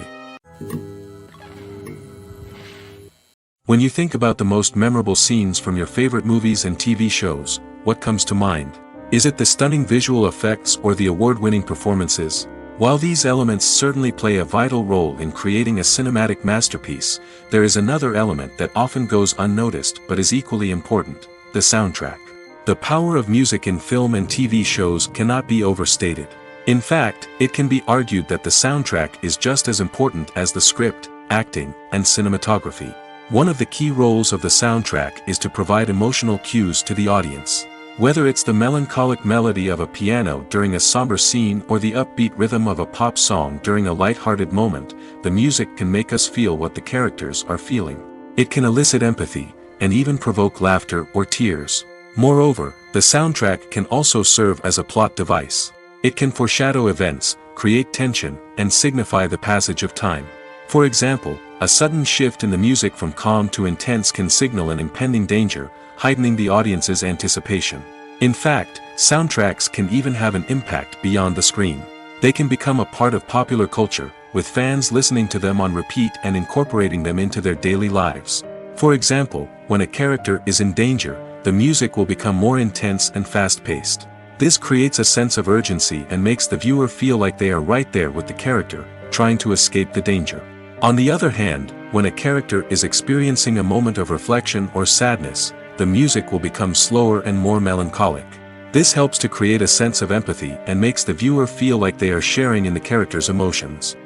When you think about the most memorable scenes from your favorite movies and TV shows, what comes to mind? Is it the stunning visual effects or the award-winning performances? While these elements certainly play a vital role in creating a cinematic masterpiece, there is another element that often goes unnoticed but is equally important: the soundtrack. The power of music in film and TV shows cannot be overstated. In fact, it can be argued that the soundtrack is just as important as the script, acting, and cinematography. One of the key roles of the soundtrack is to provide emotional cues to the audience. Whether it's the melancholic melody of a piano during a somber scene or the upbeat rhythm of a pop song during a light-hearted moment, the music can make us feel what the characters are feeling. It can elicit empathy, and even provoke laughter or tears. Moreover, the soundtrack can also serve as a plot device. It can foreshadow events, create tension, and signify the passage of time. For example, a sudden shift in the music from calm to intense can signal an impending danger, heightening the audience's anticipation. In fact, soundtracks can even have an impact beyond the screen. They can become a part of popular culture, with fans listening to them on repeat and incorporating them into their daily lives. For example, when a character is in danger, the music will become more intense and fast-paced. This creates a sense of urgency and makes the viewer feel like they are right there with the character, trying to escape the danger. On the other hand, when a character is experiencing a moment of reflection or sadness, the music will become slower and more melancholic. This helps to create a sense of empathy and makes the viewer feel like they are sharing in the character's emotions.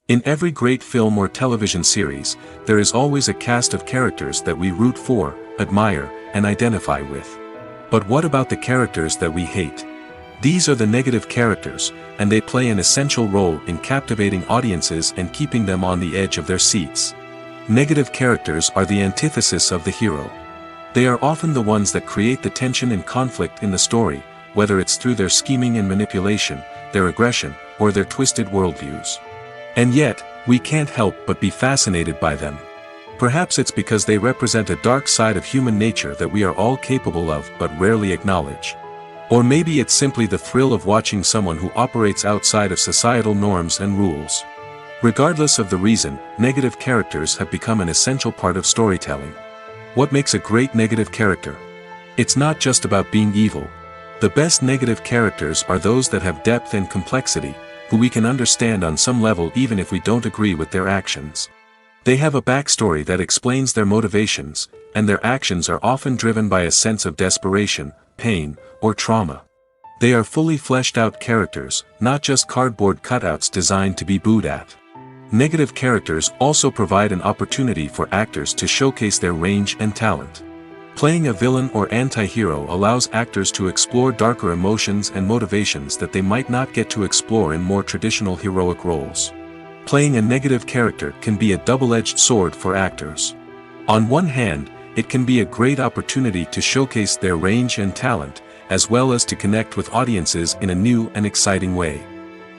In every great film or television series, there is always a cast of characters that we root for, admire, and identify with. But what about the characters that we hate? These are the negative characters, and they play an essential role in captivating audiences and keeping them on the edge of their seats. Negative characters are the antithesis of the hero. They are often the ones that create the tension and conflict in the story, whether it's through their scheming and manipulation, their aggression, or their twisted worldviews. And yet, we can't help but be fascinated by them. Perhaps it's because they represent a dark side of human nature that we are all capable of but rarely acknowledge. Or maybe it's simply the thrill of watching someone who operates outside of societal norms and rules. Regardless of the reason, negative characters have become an essential part of storytelling. What makes a great negative character? It's not just about being evil. The best negative characters are those that have depth and complexity, who we can understand on some level even if we don't agree with their actions. They have a backstory that explains their motivations, and their actions are often driven by a sense of desperation, pain, or trauma. They are fully fleshed out characters, not just cardboard cutouts designed to be booed at. Negative characters also provide an opportunity for actors to showcase their range and talent. Playing a villain or anti-hero allows actors to explore darker emotions and motivations that they might not get to explore in more traditional heroic roles. Playing a negative character can be a double-edged sword for actors. On one hand, it can be a great opportunity to showcase their range and talent, as well as to connect with audiences in a new and exciting way.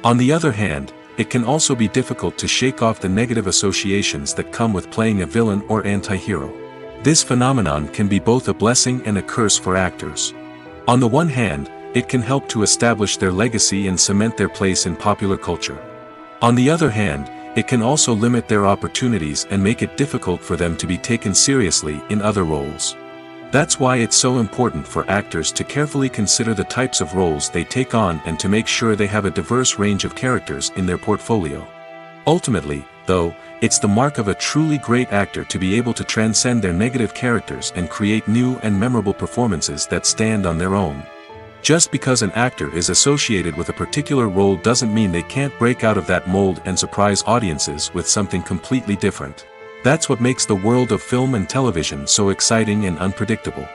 On the other hand, it can also be difficult to shake off the negative associations that come with playing a villain or anti-hero. This phenomenon can be both a blessing and a curse for actors. On the one hand, it can help to establish their legacy and cement their place in popular culture. On the other hand, it can also limit their opportunities and make it difficult for them to be taken seriously in other roles. That's why it's so important for actors to carefully consider the types of roles they take on and to make sure they have a diverse range of characters in their portfolio. Ultimately, though, it's the mark of a truly great actor to be able to transcend their negative characters and create new and memorable performances that stand on their own. Just because an actor is associated with a particular role doesn't mean they can't break out of that mold and surprise audiences with something completely different. That's what makes the world of film and television so exciting and unpredictable.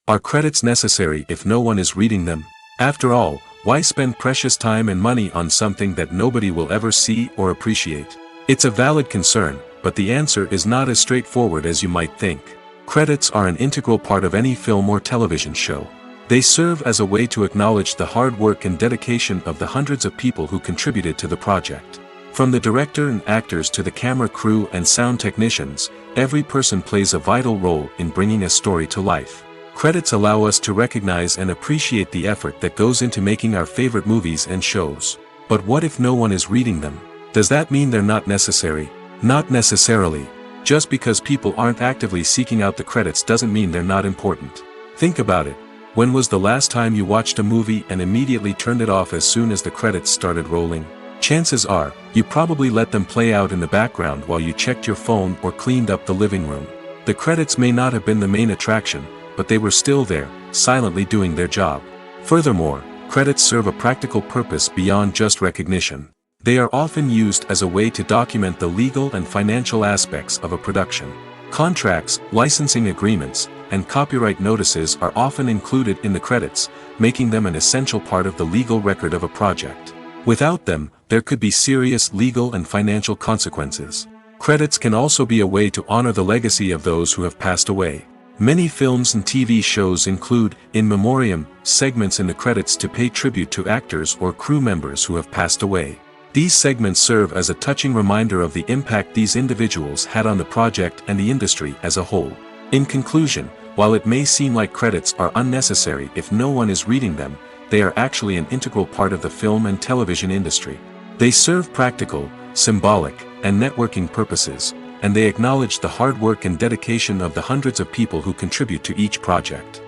Are credits necessary if no one is reading them? After all, why spend precious time and money on something that nobody will ever see or appreciate? It's a valid concern, but the answer is not as straightforward as you might think. Credits are an integral part of any film or television show. They serve as a way to acknowledge the hard work and dedication of the hundreds of people who contributed to the project. From the director and actors to the camera crew and sound technicians, every person plays a vital role in bringing a story to life. Credits allow us to recognize and appreciate the effort that goes into making our favorite movies and shows. But what if no one is reading them? Does that mean they're not necessary? Not necessarily. Just because people aren't actively seeking out the credits doesn't mean they're not important. Think about it. When was the last time you watched a movie and immediately turned it off as soon as the credits started rolling? Chances are, you probably let them play out in the background while you checked your phone or cleaned up the living room. The credits may not have been the main attraction, but they were still there, silently doing their job. Furthermore, credits serve a practical purpose beyond just recognition. They are often used as a way to document the legal and financial aspects of a production. Contracts, licensing agreements, and copyright notices are often included in the credits, making them an essential part of the legal record of a project. Without them, there could be serious legal and financial consequences. Credits can also be a way to honor the legacy of those who have passed away. Many films and TV shows include, in memoriam, segments in the credits to pay tribute to actors or crew members who have passed away. These segments serve as a touching reminder of the impact these individuals had on the project and the industry as a whole. In conclusion, while it may seem like credits are unnecessary if no one is reading them, they are actually an integral part of the film and television industry. They serve practical, symbolic, and networking purposes, and they acknowledge the hard work and dedication of the hundreds of people who contribute to each project.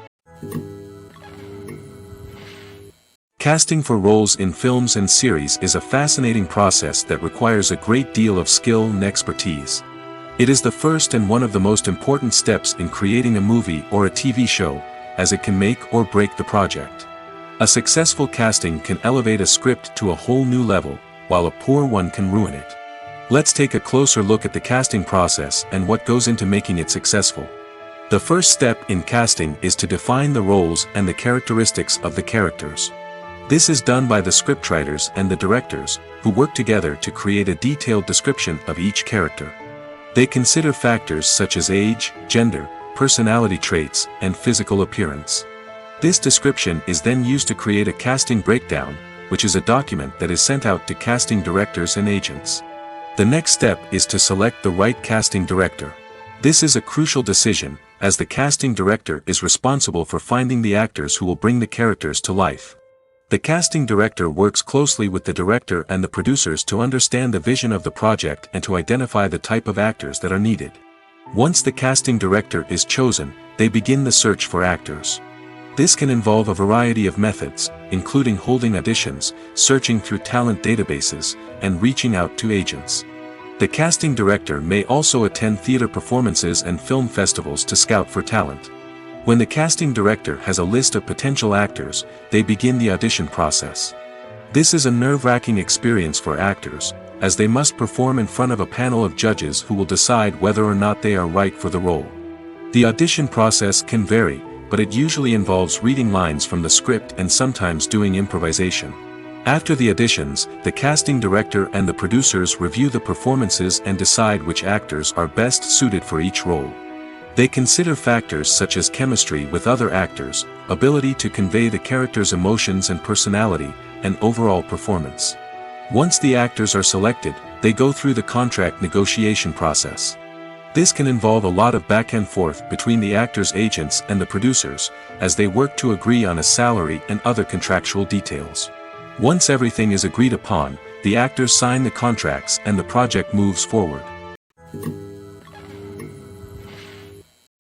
Casting for roles in films and series is a fascinating process that requires a great deal of skill and expertise. It is the first and one of the most important steps in creating a movie or a TV show, as it can make or break the project. A successful casting can elevate a script to a whole new level, while a poor one can ruin it. Let's take a closer look at the casting process and what goes into making it successful. The first step in casting is to define the roles and the characteristics of the characters. This is done by the scriptwriters and the directors, who work together to create a detailed description of each character. They consider factors such as age, gender, personality traits, and physical appearance. This description is then used to create a casting breakdown, which is a document that is sent out to casting directors and agents. The next step is to select the right casting director. This is a crucial decision, as the casting director is responsible for finding the actors who will bring the characters to life. The casting director works closely with the director and the producers to understand the vision of the project and to identify the type of actors that are needed. Once the casting director is chosen, they begin the search for actors. This can involve a variety of methods, including holding auditions, searching through talent databases, and reaching out to agents. The casting director may also attend theater performances and film festivals to scout for talent. When the casting director has a list of potential actors, they begin the audition process. This is a nerve-wracking experience for actors, as they must perform in front of a panel of judges who will decide whether or not they are right for the role. The audition process can vary, but it usually involves reading lines from the script and sometimes doing improvisation. After the auditions, the casting director and the producers review the performances and decide which actors are best suited for each role. They consider factors such as chemistry with other actors, ability to convey the character's emotions and personality, and overall performance. Once the actors are selected, they go through the contract negotiation process. This can involve a lot of back and forth between the actors' agents and the producers, as they work to agree on a salary and other contractual details. Once everything is agreed upon, the actors sign the contracts and the project moves forward.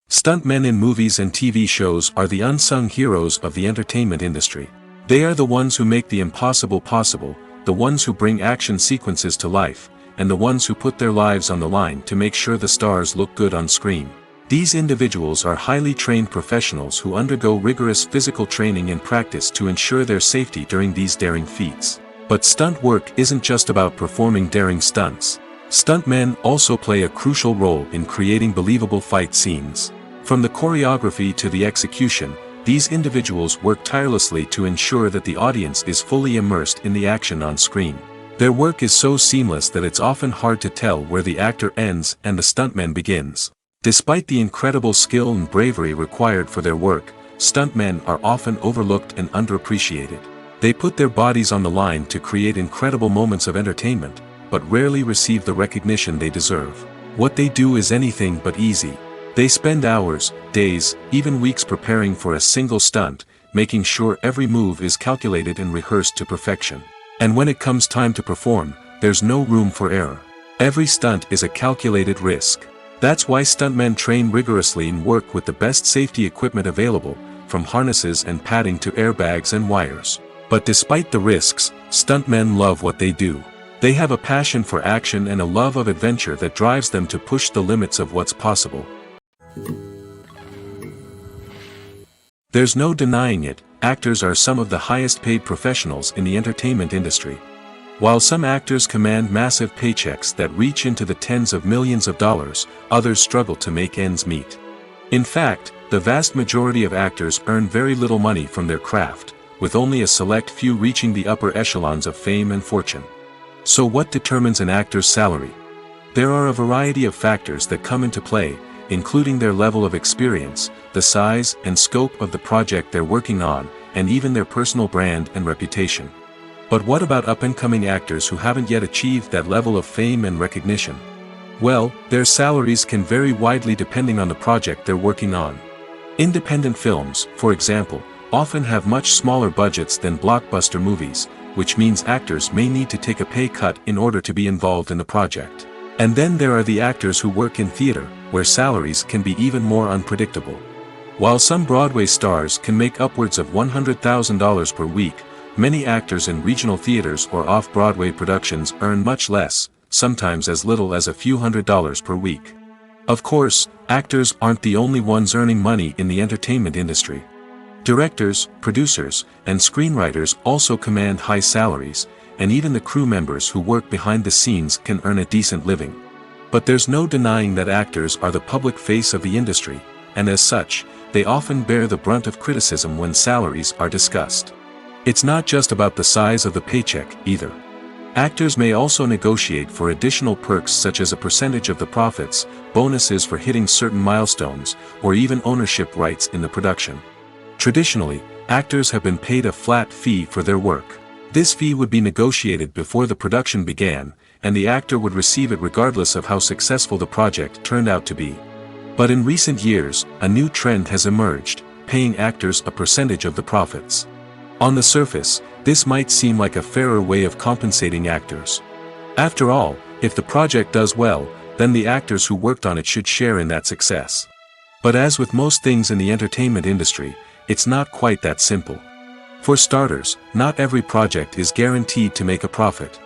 Stuntmen in movies and TV shows are the unsung heroes of the entertainment industry. They are the ones who make the impossible possible, the ones who bring action sequences to life, and the ones who put their lives on the line to make sure the stars look good on screen. These individuals are highly trained professionals who undergo rigorous physical training and practice to ensure their safety during these daring feats. But stunt work isn't just about performing daring stunts. Stuntmen also play a crucial role in creating believable fight scenes. From the choreography to the execution, these individuals work tirelessly to ensure that the audience is fully immersed in the action on screen. Their work is so seamless that it's often hard to tell where the actor ends and the stuntman begins. Despite the incredible skill and bravery required for their work, stuntmen are often overlooked and underappreciated. They put their bodies on the line to create incredible moments of entertainment, but rarely receive the recognition they deserve. What they do is anything but easy. They spend hours, days, even weeks preparing for a single stunt, making sure every move is calculated and rehearsed to perfection. And when it comes time to perform, there's no room for error. Every stunt is a calculated risk. That's why stuntmen train rigorously and work with the best safety equipment available, from harnesses and padding to airbags and wires. But despite the risks, stuntmen love what they do. They have a passion for action and a love of adventure that drives them to push the limits of what's possible. There's no denying it, actors are some of the highest paid professionals in the entertainment industry. While some actors command massive paychecks that reach into the tens of millions of dollars, others struggle to make ends meet. In fact, the vast majority of actors earn very little money from their craft, with only a select few reaching the upper echelons of fame and fortune. So what determines an actor's salary? There are a variety of factors that come into play, including their level of experience, the size and scope of the project they're working on, and even their personal brand and reputation. But what about up-and-coming actors who haven't yet achieved that level of fame and recognition? Well, their salaries can vary widely depending on the project they're working on. Independent films, for example, often have much smaller budgets than blockbuster movies, which means actors may need to take a pay cut in order to be involved in the project. And then there are the actors who work in theater, where salaries can be even more unpredictable. While some Broadway stars can make upwards of $100,000 per week, many actors in regional theaters or off-Broadway productions earn much less, sometimes as little as a few $100s per week. Of course, actors aren't the only ones earning money in the entertainment industry. Directors, producers, and screenwriters also command high salaries, and even the crew members who work behind the scenes can earn a decent living. But there's no denying that actors are the public face of the industry, and as such, they often bear the brunt of criticism when salaries are discussed. It's not just about the size of the paycheck, either. Actors may also negotiate for additional perks such as a percentage of the profits, bonuses for hitting certain milestones, or even ownership rights in the production. Traditionally, actors have been paid a flat fee for their work. This fee would be negotiated before the production began, and the actor would receive it regardless of how successful the project turned out to be. But in recent years, a new trend has emerged, paying actors a percentage of the profits. On the surface, this might seem like a fairer way of compensating actors. After all, if the project does well, then the actors who worked on it should share in that success. But as with most things in the entertainment industry, it's not quite that simple. For starters, not every project is guaranteed to make a profit.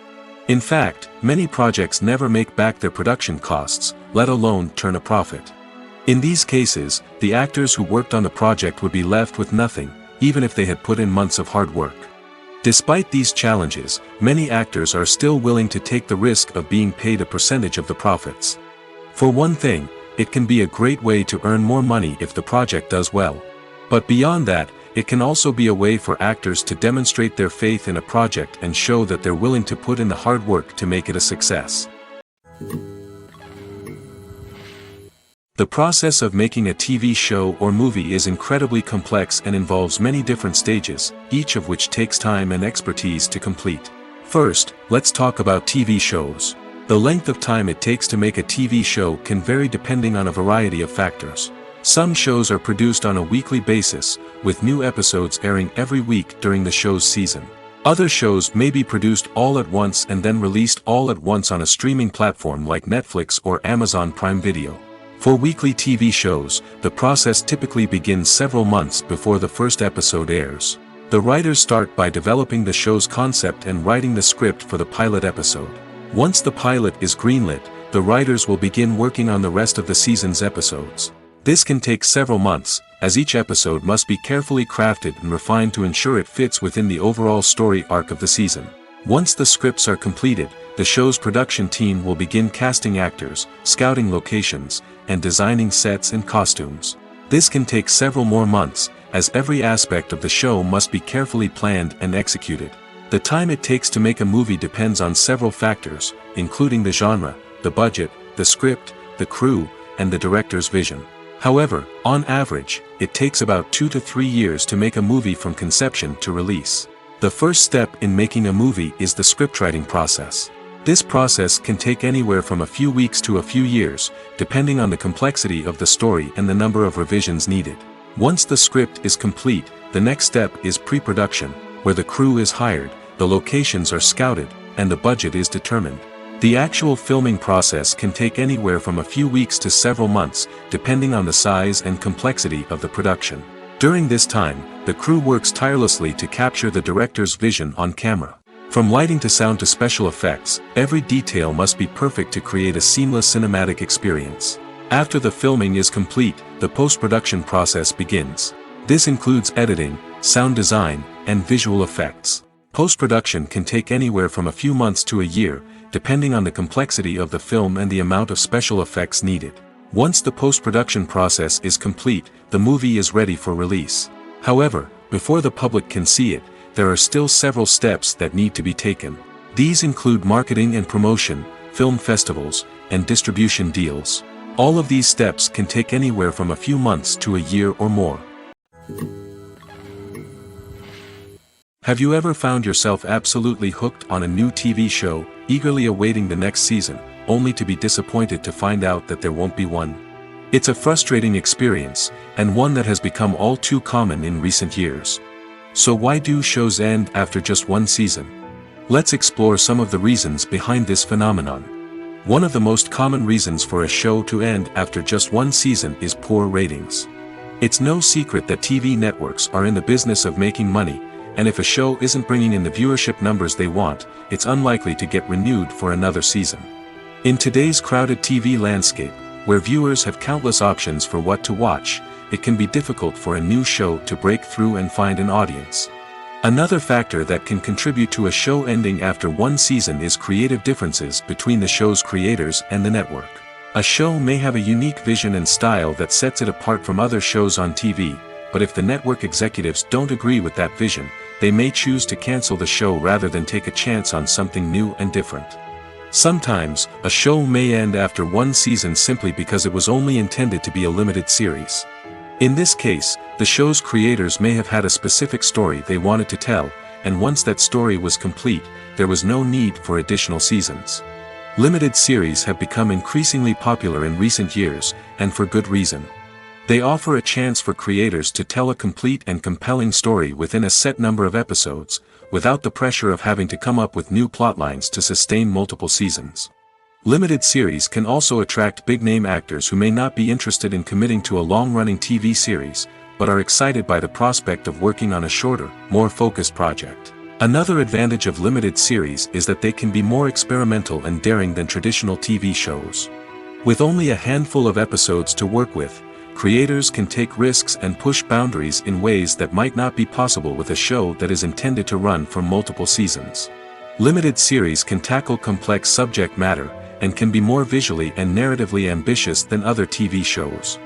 In fact, many projects never make back their production costs, let alone turn a profit. In these cases, the actors who worked on the project would be left with nothing, even if they had put in months of hard work. Despite these challenges, many actors are still willing to take the risk of being paid a percentage of the profits. For one thing, it can be a great way to earn more money if the project does well. But beyond that, it can also be a way for actors to demonstrate their faith in a project and show that they're willing to put in the hard work to make it a success. The process of making a TV show or movie is incredibly complex and involves many different stages, each of which takes time and expertise to complete. First, let's talk about TV shows. The length of time it takes to make a TV show can vary depending on a variety of factors. Some shows are produced on a weekly basis, with new episodes airing every week during the show's season. Other shows may be produced all at once and then released all at once on a streaming platform like Netflix or Amazon Prime Video. For weekly TV shows, the process typically begins several months before the first episode airs. The writers start by developing the show's concept and writing the script for the pilot episode. Once the pilot is greenlit, the writers will begin working on the rest of the season's episodes. This can take several months, as each episode must be carefully crafted and refined to ensure it fits within the overall story arc of the season. Once the scripts are completed, the show's production team will begin casting actors, scouting locations, and designing sets and costumes. This can take several more months, as every aspect of the show must be carefully planned and executed. The time it takes to make a movie depends on several factors, including the genre, the budget, the script, the crew, and the director's vision. However, on average, it takes about 2 to 3 years to make a movie from conception to release. The first step in making a movie is the scriptwriting process. This process can take anywhere from a few weeks to a few years, depending on the complexity of the story and the number of revisions needed. Once the script is complete, the next step is pre-production, where the crew is hired, the locations are scouted, and the budget is determined. The actual filming process can take anywhere from a few weeks to several months, depending on the size and complexity of the production. During this time, the crew works tirelessly to capture the director's vision on camera. From lighting to sound to special effects, every detail must be perfect to create a seamless cinematic experience. After the filming is complete, the post-production process begins. This includes editing, sound design, and visual effects. Post-production can take anywhere from a few months to a year, depending on the complexity of the film and the amount of special effects needed. Once the post-production process is complete, the movie is ready for release. However, before the public can see it, there are still several steps that need to be taken. These include marketing and promotion, film festivals, and distribution deals. All of these steps can take anywhere from a few months to a year or more. Have you ever found yourself absolutely hooked on a new TV show, eagerly awaiting the next season, only to be disappointed to find out that there won't be one? It's a frustrating experience, and one that has become all too common in recent years. So why do shows end after just one season? Let's explore some of the reasons behind this phenomenon. One of the most common reasons for a show to end after just one season is poor ratings. It's no secret that TV networks are in the business of making money, and if a show isn't bringing in the viewership numbers they want, it's unlikely to get renewed for another season. In today's crowded TV landscape, where viewers have countless options for what to watch, it can be difficult for a new show to break through and find an audience. Another factor that can contribute to a show ending after one season is creative differences between the show's creators and the network. A show may have a unique vision and style that sets it apart from other shows on TV, but if the network executives don't agree with that vision, they may choose to cancel the show rather than take a chance on something new and different. Sometimes, a show may end after one season simply because it was only intended to be a limited series. In this case, the show's creators may have had a specific story they wanted to tell, and once that story was complete, there was no need for additional seasons. Limited series have become increasingly popular in recent years, and for good reason. They offer a chance for creators to tell a complete and compelling story within a set number of episodes, without the pressure of having to come up with new plotlines to sustain multiple seasons. Limited series can also attract big-name actors who may not be interested in committing to a long-running TV series, but are excited by the prospect of working on a shorter, more focused project. Another advantage of limited series is that they can be more experimental and daring than traditional TV shows. With only a handful of episodes to work with, creators can take risks and push boundaries in ways that might not be possible with a show that is intended to run for multiple seasons. Limited series can tackle complex subject matter, and can be more visually and narratively ambitious than other TV shows.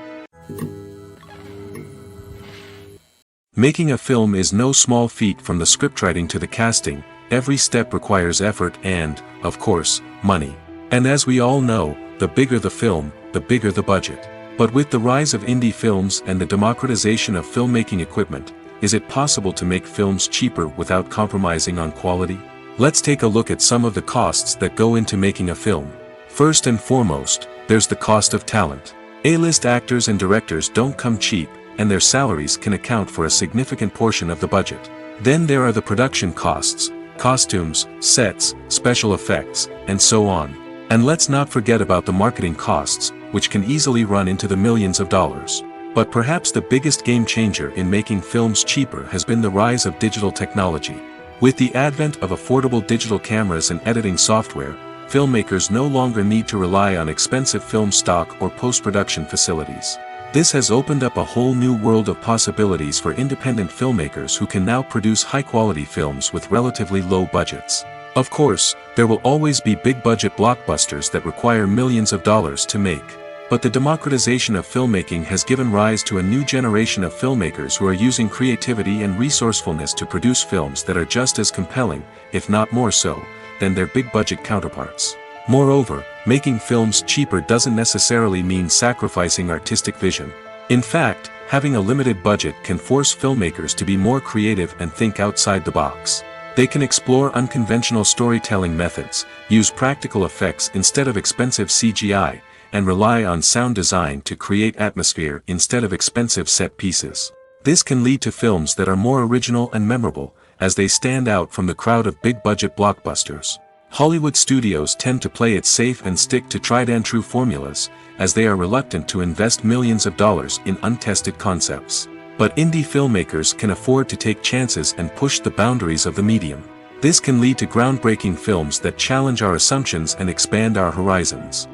Making a film is no small feat. From the scriptwriting to the casting, every step requires effort and, of course, money. And as we all know, the bigger the film, the bigger the budget. But with the rise of indie films and the democratization of filmmaking equipment, is it possible to make films cheaper without compromising on quality? Let's take a look at some of the costs that go into making a film. First and foremost, there's the cost of talent. A-list actors and directors don't come cheap, and their salaries can account for a significant portion of the budget. Then there are the production costs, costumes, sets, special effects, and so on. And let's not forget about the marketing costs, which can easily run into the millions of dollars. But perhaps the biggest game changer in making films cheaper has been the rise of digital technology. With the advent of affordable digital cameras and editing software, filmmakers no longer need to rely on expensive film stock or post-production facilities. This has opened up a whole new world of possibilities for independent filmmakers who can now produce high-quality films with relatively low budgets. Of course, there will always be big-budget blockbusters that require millions of dollars to make. But the democratization of filmmaking has given rise to a new generation of filmmakers who are using creativity and resourcefulness to produce films that are just as compelling, if not more so, than their big-budget counterparts. Moreover, making films cheaper doesn't necessarily mean sacrificing artistic vision. In fact, having a limited budget can force filmmakers to be more creative and think outside the box. They can explore unconventional storytelling methods, use practical effects instead of expensive CGI, and rely on sound design to create atmosphere instead of expensive set pieces. This can lead to films that are more original and memorable, as they stand out from the crowd of big-budget blockbusters. Hollywood studios tend to play it safe and stick to tried-and-true formulas, as they are reluctant to invest millions of dollars in untested concepts. But indie filmmakers can afford to take chances and push the boundaries of the medium. This can lead to groundbreaking films that challenge our assumptions and expand our horizons.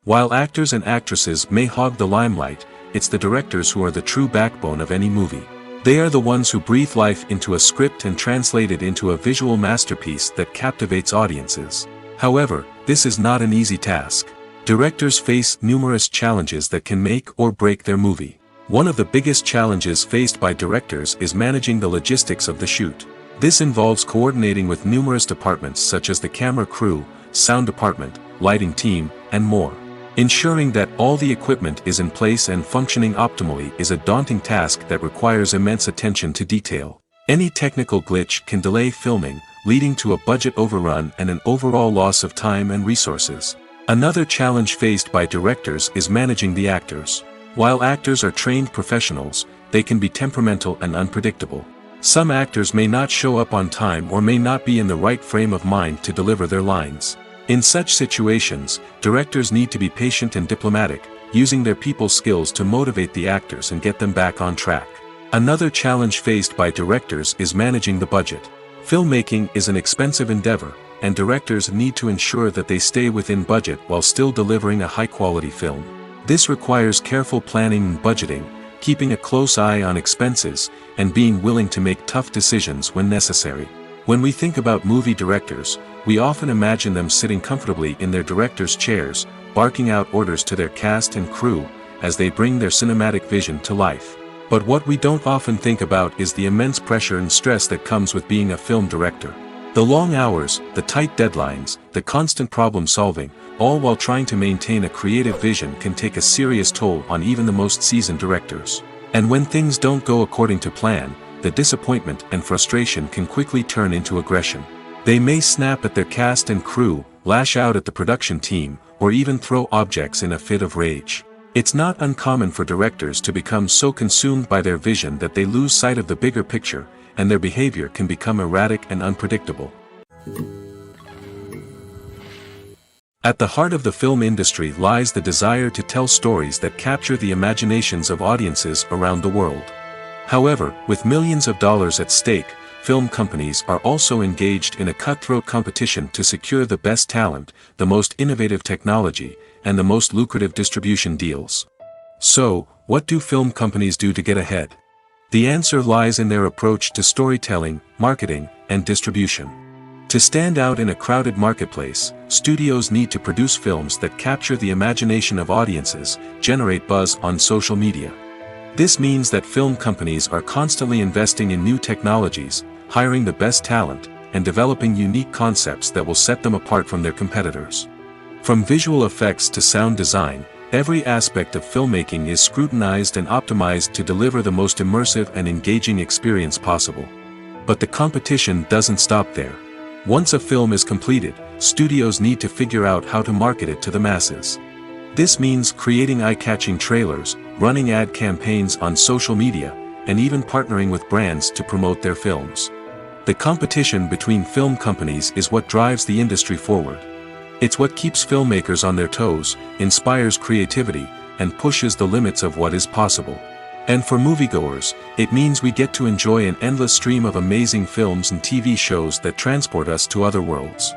While actors and actresses may hog the limelight, it's the directors who are the true backbone of any movie. They are the ones who breathe life into a script and translate it into a visual masterpiece that captivates audiences. However, this is not an easy task. Directors face numerous challenges that can make or break their movie. One of the biggest challenges faced by directors is managing the logistics of the shoot. This involves coordinating with numerous departments such as the camera crew, sound department, lighting team, and more. Ensuring that all the equipment is in place and functioning optimally is a daunting task that requires immense attention to detail. Any technical glitch can delay filming, leading to a budget overrun and an overall loss of time and resources. Another challenge faced by directors is managing the actors. While actors are trained professionals, they can be temperamental and unpredictable. Some actors may not show up on time or may not be in the right frame of mind to deliver their lines. In such situations, directors need to be patient and diplomatic, using their people skills to motivate the actors and get them back on track. Another challenge faced by directors is managing the budget. Filmmaking is an expensive endeavor, and directors need to ensure that they stay within budget while still delivering a high-quality film. This requires careful planning and budgeting, keeping a close eye on expenses, and being willing to make tough decisions when necessary. When we think about movie directors, we often imagine them sitting comfortably in their director's chairs, barking out orders to their cast and crew, as they bring their cinematic vision to life. But what we don't often think about is the immense pressure and stress that comes with being a film director. The long hours, the tight deadlines, the constant problem solving, all while trying to maintain a creative vision can take a serious toll on even the most seasoned directors. And when things don't go according to plan, the disappointment and frustration can quickly turn into aggression. They may snap at their cast and crew, lash out at the production team, or even throw objects in a fit of rage. It's not uncommon for directors to become so consumed by their vision that they lose sight of the bigger picture, and their behavior can become erratic and unpredictable. At the heart of the film industry lies the desire to tell stories that capture the imaginations of audiences around the world. However, with millions of dollars at stake, film companies are also engaged in a cutthroat competition to secure the best talent, the most innovative technology, and the most lucrative distribution deals. So, what do film companies do to get ahead? The answer lies in their approach to storytelling, marketing, and distribution. To stand out in a crowded marketplace, studios need to produce films that capture the imagination of audiences, generate buzz on social media. This means that film companies are constantly investing in new technologies, hiring the best talent, and developing unique concepts that will set them apart from their competitors. From visual effects to sound design, every aspect of filmmaking is scrutinized and optimized to deliver the most immersive and engaging experience possible. But the competition doesn't stop there. Once a film is completed, studios need to figure out how to market it to the masses. This means creating eye-catching trailers, running ad campaigns on social media, and even partnering with brands to promote their films. The competition between film companies is what drives the industry forward. It's what keeps filmmakers on their toes, inspires creativity, and pushes the limits of what is possible. And for moviegoers, it means we get to enjoy an endless stream of amazing films and TV shows that transport us to other worlds.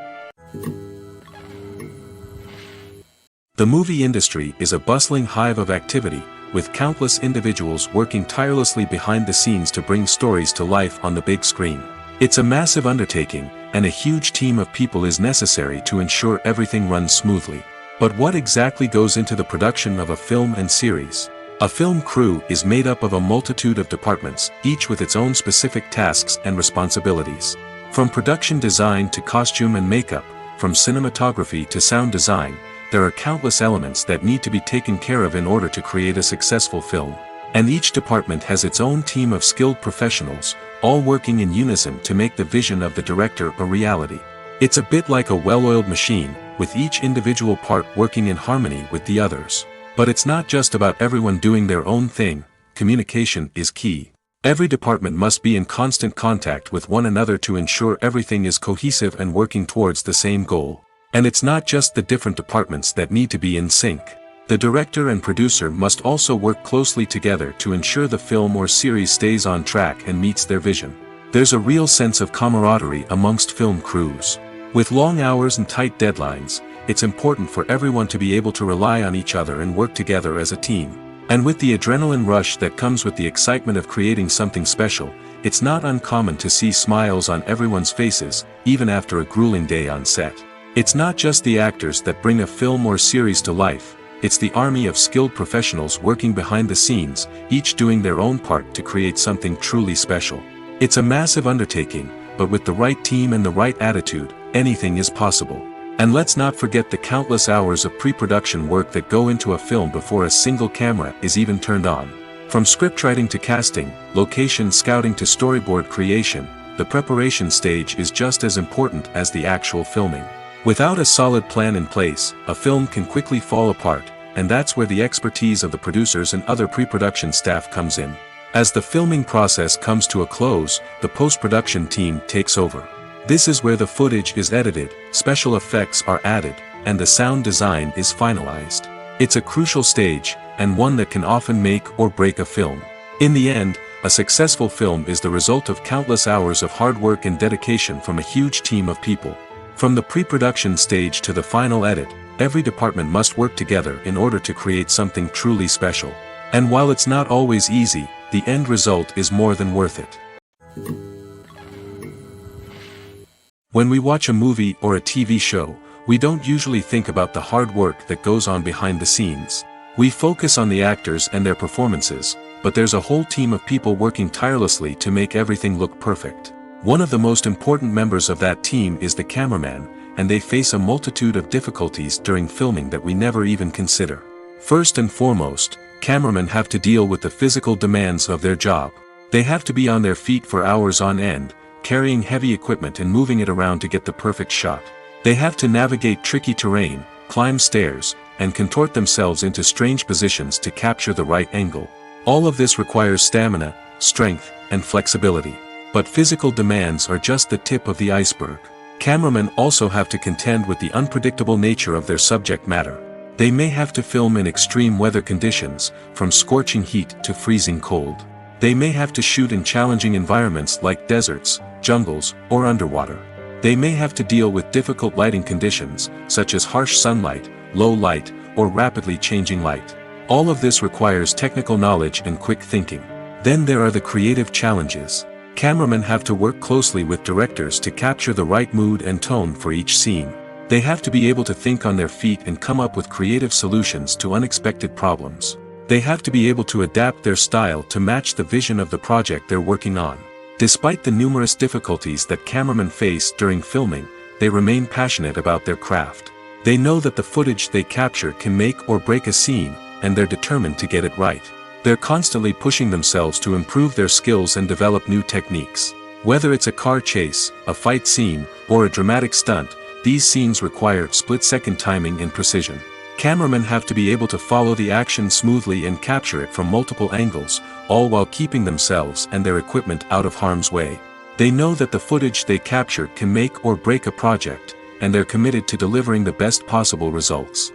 The movie industry is a bustling hive of activity, with countless individuals working tirelessly behind the scenes to bring stories to life on the big screen. It's a massive undertaking, and a huge team of people is necessary to ensure everything runs smoothly. But what exactly goes into the production of a film and series? A film crew is made up of a multitude of departments, each with its own specific tasks and responsibilities. From production design to costume and makeup, from cinematography to sound design, there are countless elements that need to be taken care of in order to create a successful film. And each department has its own team of skilled professionals, all working in unison to make the vision of the director a reality. It's a bit like a well-oiled machine, with each individual part working in harmony with the others. But it's not just about everyone doing their own thing. Communication is key. Every department must be in constant contact with one another to ensure everything is cohesive and working towards the same goal. And it's not just the different departments that need to be in sync. The director and producer must also work closely together to ensure the film or series stays on track and meets their vision. There's a real sense of camaraderie amongst film crews. With long hours and tight deadlines, it's important for everyone to be able to rely on each other and work together as a team. And with the adrenaline rush that comes with the excitement of creating something special, it's not uncommon to see smiles on everyone's faces, even after a grueling day on set. It's not just the actors that bring a film or series to life, it's the army of skilled professionals working behind the scenes, each doing their own part to create something truly special. It's a massive undertaking, but with the right team and the right attitude, anything is possible. And let's not forget the countless hours of pre-production work that go into a film before a single camera is even turned on. From scriptwriting to casting, location scouting to storyboard creation, the preparation stage is just as important as the actual filming. Without a solid plan in place, a film can quickly fall apart, and that's where the expertise of the producers and other pre-production staff comes in. As the filming process comes to a close, the post-production team takes over. This is where the footage is edited, special effects are added, and the sound design is finalized. It's a crucial stage, and one that can often make or break a film. In the end, a successful film is the result of countless hours of hard work and dedication from a huge team of people. From the pre-production stage to the final edit, every department must work together in order to create something truly special. And while it's not always easy, the end result is more than worth it. When we watch a movie or a TV show, we don't usually think about the hard work that goes on behind the scenes. We focus on the actors and their performances, but there's a whole team of people working tirelessly to make everything look perfect. One of the most important members of that team is the cameraman, and they face a multitude of difficulties during filming that we never even consider. First and foremost, cameramen have to deal with the physical demands of their job. They have to be on their feet for hours on end, carrying heavy equipment and moving it around to get the perfect shot. They have to navigate tricky terrain, climb stairs, and contort themselves into strange positions to capture the right angle. All of this requires stamina, strength, and flexibility. But physical demands are just the tip of the iceberg. Cameramen also have to contend with the unpredictable nature of their subject matter. They may have to film in extreme weather conditions, from scorching heat to freezing cold. They may have to shoot in challenging environments like deserts, jungles, or underwater. They may have to deal with difficult lighting conditions, such as harsh sunlight, low light, or rapidly changing light. All of this requires technical knowledge and quick thinking. Then there are the creative challenges. Cameramen have to work closely with directors to capture the right mood and tone for each scene. They have to be able to think on their feet and come up with creative solutions to unexpected problems. They have to be able to adapt their style to match the vision of the project they're working on. Despite the numerous difficulties that cameramen face during filming, they remain passionate about their craft. They know that the footage they capture can make or break a scene, and they're determined to get it right. They're constantly pushing themselves to improve their skills and develop new techniques. Whether it's a car chase, a fight scene, or a dramatic stunt, these scenes require split-second timing and precision. Cameramen have to be able to follow the action smoothly and capture it from multiple angles, all while keeping themselves and their equipment out of harm's way. They know that the footage they capture can make or break a project, and they're committed to delivering the best possible results.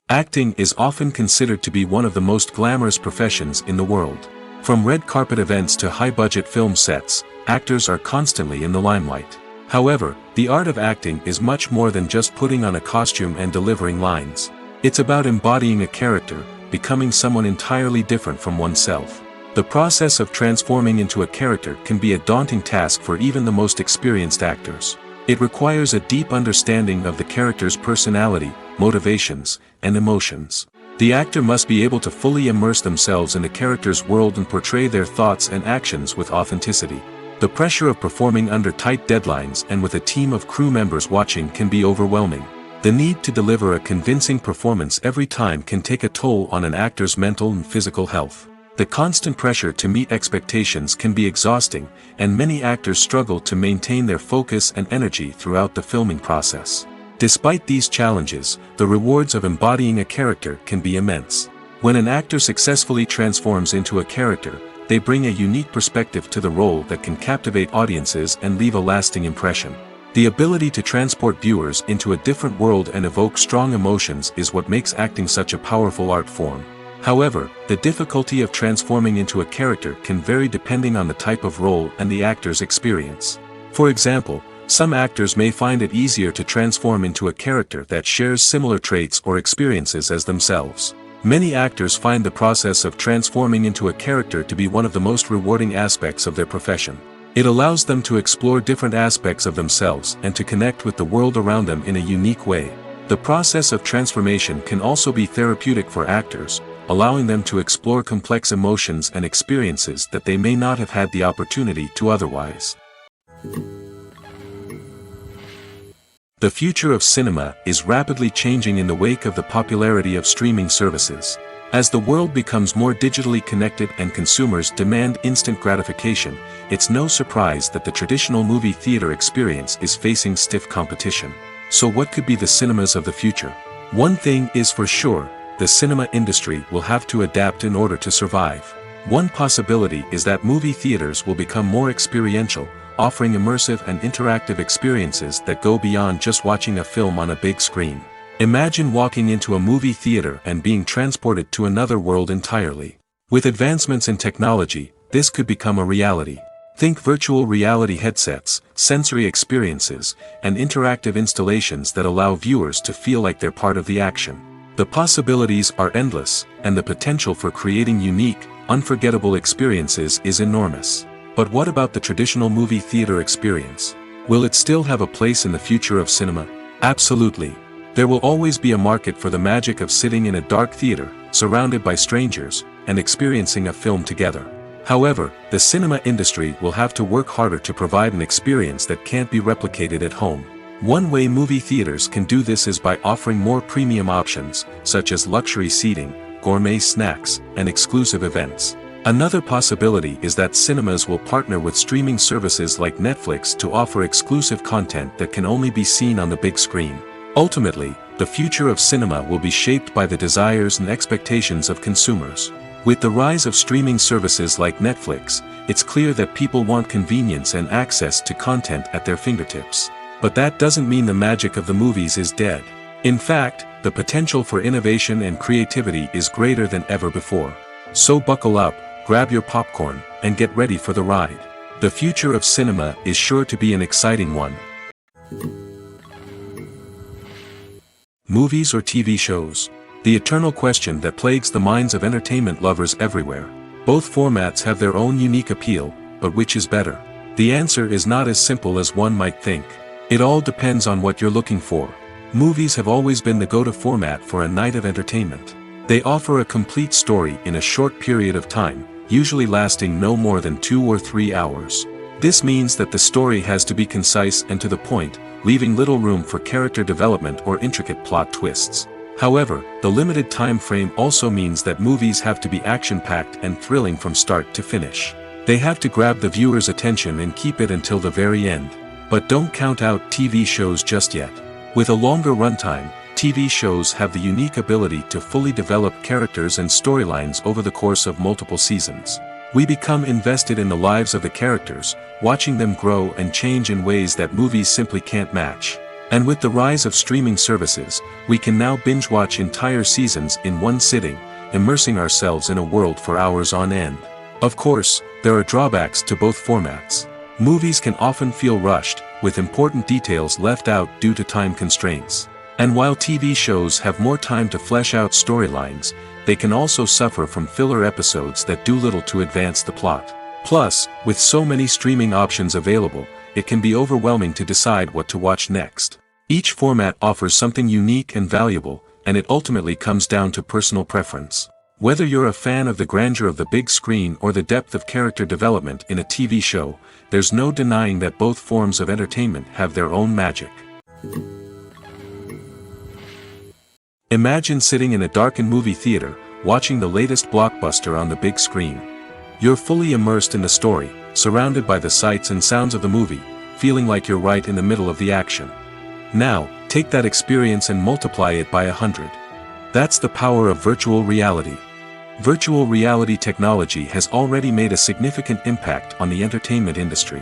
Acting is often considered to be one of the most glamorous professions in the world. From red carpet events to high-budget film sets, actors are constantly in the limelight. However, the art of acting is much more than just putting on a costume and delivering lines. It's about embodying a character, becoming someone entirely different from oneself. The process of transforming into a character can be a daunting task for even the most experienced actors. It requires a deep understanding of the character's personality, motivations, and emotions. The actor must be able to fully immerse themselves in the character's world and portray their thoughts and actions with authenticity. The pressure of performing under tight deadlines and with a team of crew members watching can be overwhelming. The need to deliver a convincing performance every time can take a toll on an actor's mental and physical health. The constant pressure to meet expectations can be exhausting, and many actors struggle to maintain their focus and energy throughout the filming process. Despite these challenges, the rewards of embodying a character can be immense. When an actor successfully transforms into a character, they bring a unique perspective to the role that can captivate audiences and leave a lasting impression. The ability to transport viewers into a different world and evoke strong emotions is what makes acting such a powerful art form. However, the difficulty of transforming into a character can vary depending on the type of role and the actor's experience. For example, Some actors may find it easier to transform into a character that shares similar traits or experiences as themselves. Many actors find the process of transforming into a character to be one of the most rewarding aspects of their profession. It allows them to explore different aspects of themselves and to connect with the world around them in a unique way. The process of transformation can also be therapeutic for actors, allowing them to explore complex emotions and experiences that they may not have had the opportunity to otherwise. The future of cinema is rapidly changing in the wake of the popularity of streaming services. As the world becomes more digitally connected and consumers demand instant gratification, it's no surprise that the traditional movie theater experience is facing stiff competition. So what could be the cinemas of the future? One thing is for sure, the cinema industry will have to adapt in order to survive. One possibility is that movie theaters will become more experiential, offering immersive and interactive experiences that go beyond just watching a film on a big screen. Imagine walking into a movie theater and being transported to another world entirely. With advancements in technology, this could become a reality. Think virtual reality headsets, sensory experiences, and interactive installations that allow viewers to feel like they're part of the action. The possibilities are endless, and the potential for creating unique, unforgettable experiences is enormous. But what about the traditional movie theater experience? Will it still have a place in the future of cinema? Absolutely. There will always be a market for the magic of sitting in a dark theater, surrounded by strangers, and experiencing a film together. However, the cinema industry will have to work harder to provide an experience that can't be replicated at home. One way movie theaters can do this is by offering more premium options, such as luxury seating, gourmet snacks, and exclusive events. Another possibility is that cinemas will partner with streaming services like Netflix to offer exclusive content that can only be seen on the big screen. Ultimately, the future of cinema will be shaped by the desires and expectations of consumers. With the rise of streaming services like Netflix, it's clear that people want convenience and access to content at their fingertips. But that doesn't mean the magic of the movies is dead. In fact, the potential for innovation and creativity is greater than ever before. So buckle up, grab your popcorn, and get ready for the ride. The future of cinema is sure to be an exciting one. Movies or TV shows? The eternal question that plagues the minds of entertainment lovers everywhere. Both formats have their own unique appeal, but which is better? The answer is not as simple as one might think. It all depends on what you're looking for. Movies have always been the go-to format for a night of entertainment. They offer a complete story in a short period of time, usually lasting no more than 2 or 3 hours. This means that the story has to be concise and to the point, leaving little room for character development or intricate plot twists. However, the limited time frame also means that movies have to be action-packed and thrilling from start to finish. They have to grab the viewer's attention and keep it until the very end. But don't count out TV shows just yet. With a longer runtime, TV shows have the unique ability to fully develop characters and storylines over the course of multiple seasons. We become invested in the lives of the characters, watching them grow and change in ways that movies simply can't match. And with the rise of streaming services, we can now binge-watch entire seasons in one sitting, immersing ourselves in a world for hours on end. Of course, there are drawbacks to both formats. Movies can often feel rushed, with important details left out due to time constraints. And while TV shows have more time to flesh out storylines, they can also suffer from filler episodes that do little to advance the plot. Plus, with so many streaming options available, it can be overwhelming to decide what to watch next. Each format offers something unique and valuable, and it ultimately comes down to personal preference. Whether you're a fan of the grandeur of the big screen or the depth of character development in a TV show, there's no denying that both forms of entertainment have their own magic. Imagine sitting in a darkened movie theater, watching the latest blockbuster on the big screen. You're fully immersed in the story, surrounded by the sights and sounds of the movie, feeling like you're right in the middle of the action. Now, take that experience and multiply it by 100. That's the power of virtual reality. Virtual reality technology has already made a significant impact on the entertainment industry.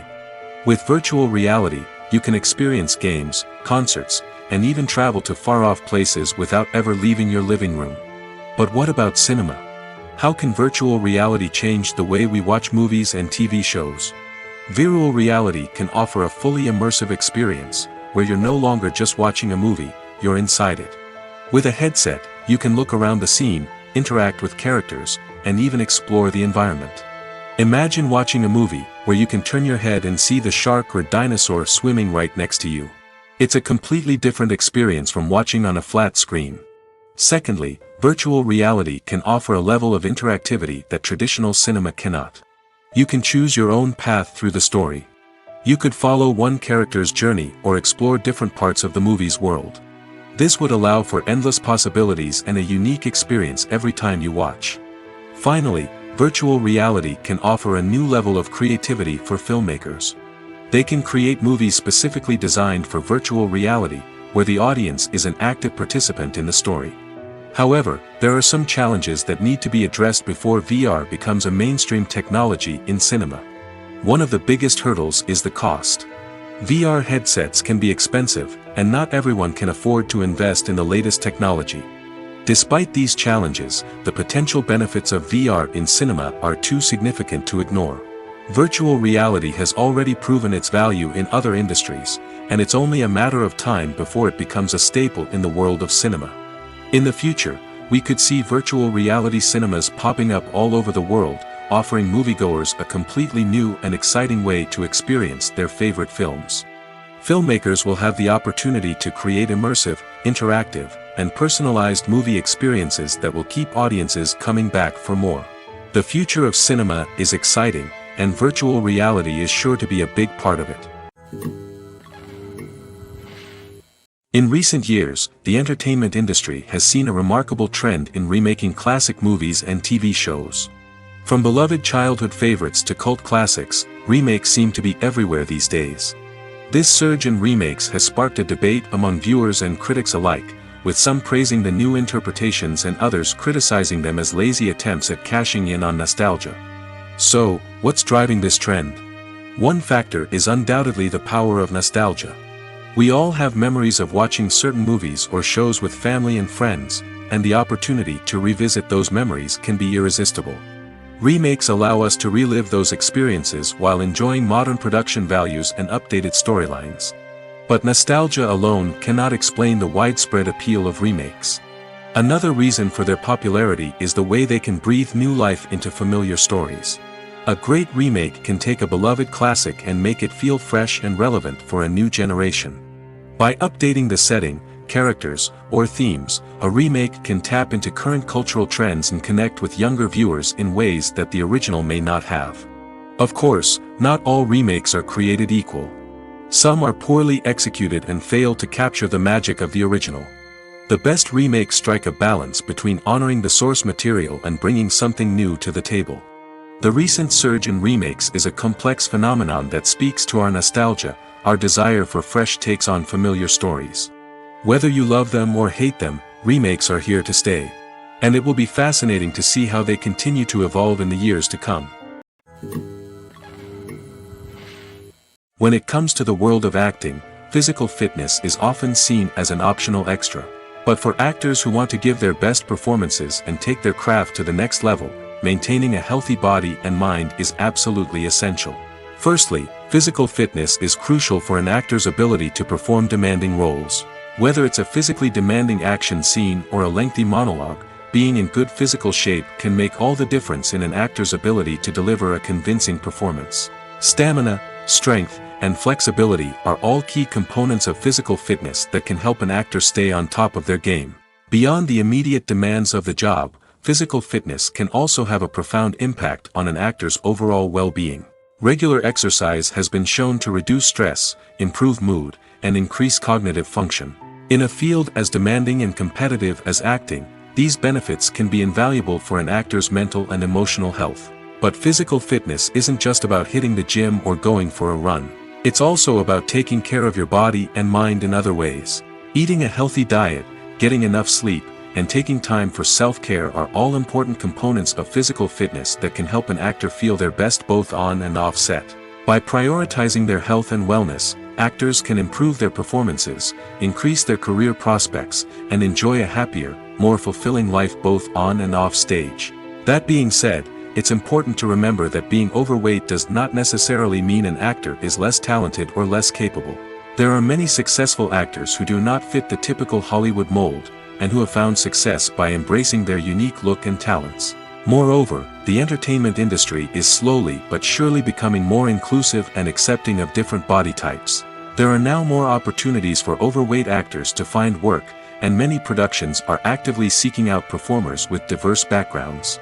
With virtual reality, you can experience games, concerts, and even travel to far-off places without ever leaving your living room. But what about cinema? How can virtual reality change the way we watch movies and TV shows? Virtual reality can offer a fully immersive experience, where you're no longer just watching a movie, you're inside it. With a headset, you can look around the scene, interact with characters, and even explore the environment. Imagine watching a movie, where you can turn your head and see the shark or dinosaur swimming right next to you. It's a completely different experience from watching on a flat screen. Secondly, virtual reality can offer a level of interactivity that traditional cinema cannot. You can choose your own path through the story. You could follow one character's journey or explore different parts of the movie's world. This would allow for endless possibilities and a unique experience every time you watch. Finally, virtual reality can offer a new level of creativity for filmmakers. They can create movies specifically designed for virtual reality, where the audience is an active participant in the story. However, there are some challenges that need to be addressed before VR becomes a mainstream technology in cinema. One of the biggest hurdles is the cost. VR headsets can be expensive, and not everyone can afford to invest in the latest technology. Despite these challenges, the potential benefits of VR in cinema are too significant to ignore. Virtual reality has already proven its value in other industries, and it's only a matter of time before it becomes a staple in the world of cinema. In the future, we could see virtual reality cinemas popping up all over the world, offering moviegoers a completely new and exciting way to experience their favorite films. Filmmakers will have the opportunity to create immersive, interactive, and personalized movie experiences that will keep audiences coming back for more. The future of cinema is exciting, and virtual reality is sure to be a big part of it. In recent years, the entertainment industry has seen a remarkable trend in remaking classic movies and TV shows. From beloved childhood favorites to cult classics, remakes seem to be everywhere these days. This surge in remakes has sparked a debate among viewers and critics alike, with some praising the new interpretations and others criticizing them as lazy attempts at cashing in on nostalgia. So, what's driving this trend? One factor is undoubtedly the power of nostalgia. We all have memories of watching certain movies or shows with family and friends, and the opportunity to revisit those memories can be irresistible. Remakes allow us to relive those experiences while enjoying modern production values and updated storylines. But nostalgia alone cannot explain the widespread appeal of remakes. Another reason for their popularity is the way they can breathe new life into familiar stories. A great remake can take a beloved classic and make it feel fresh and relevant for a new generation. By updating the setting, characters, or themes, a remake can tap into current cultural trends and connect with younger viewers in ways that the original may not have. Of course, not all remakes are created equal. Some are poorly executed and fail to capture the magic of the original. The best remakes strike a balance between honoring the source material and bringing something new to the table. The recent surge in remakes is a complex phenomenon that speaks to our nostalgia, our desire for fresh takes on familiar stories. Whether you love them or hate them, remakes are here to stay. And it will be fascinating to see how they continue to evolve in the years to come. When it comes to the world of acting, physical fitness is often seen as an optional extra. But for actors who want to give their best performances and take their craft to the next level, maintaining a healthy body and mind is absolutely essential. Firstly, physical fitness is crucial for an actor's ability to perform demanding roles. Whether it's a physically demanding action scene or a lengthy monologue, being in good physical shape can make all the difference in an actor's ability to deliver a convincing performance. Stamina, strength, and flexibility are all key components of physical fitness that can help an actor stay on top of their game. Beyond the immediate demands of the job, physical fitness can also have a profound impact on an actor's overall well-being. Regular exercise has been shown to reduce stress, improve mood, and increase cognitive function. In a field as demanding and competitive as acting, these benefits can be invaluable for an actor's mental and emotional health. But physical fitness isn't just about hitting the gym or going for a run. It's also about taking care of your body and mind in other ways. Eating a healthy diet, getting enough sleep, and taking time for self-care are all important components of physical fitness that can help an actor feel their best both on and off set. By prioritizing their health and wellness, actors can improve their performances, increase their career prospects, and enjoy a happier, more fulfilling life both on and off stage. That being said, it's important to remember that being overweight does not necessarily mean an actor is less talented or less capable. There are many successful actors who do not fit the typical Hollywood mold, and who have found success by embracing their unique look and talents. Moreover, the entertainment industry is slowly but surely becoming more inclusive and accepting of different body types. There are now more opportunities for overweight actors to find work, and many productions are actively seeking out performers with diverse backgrounds.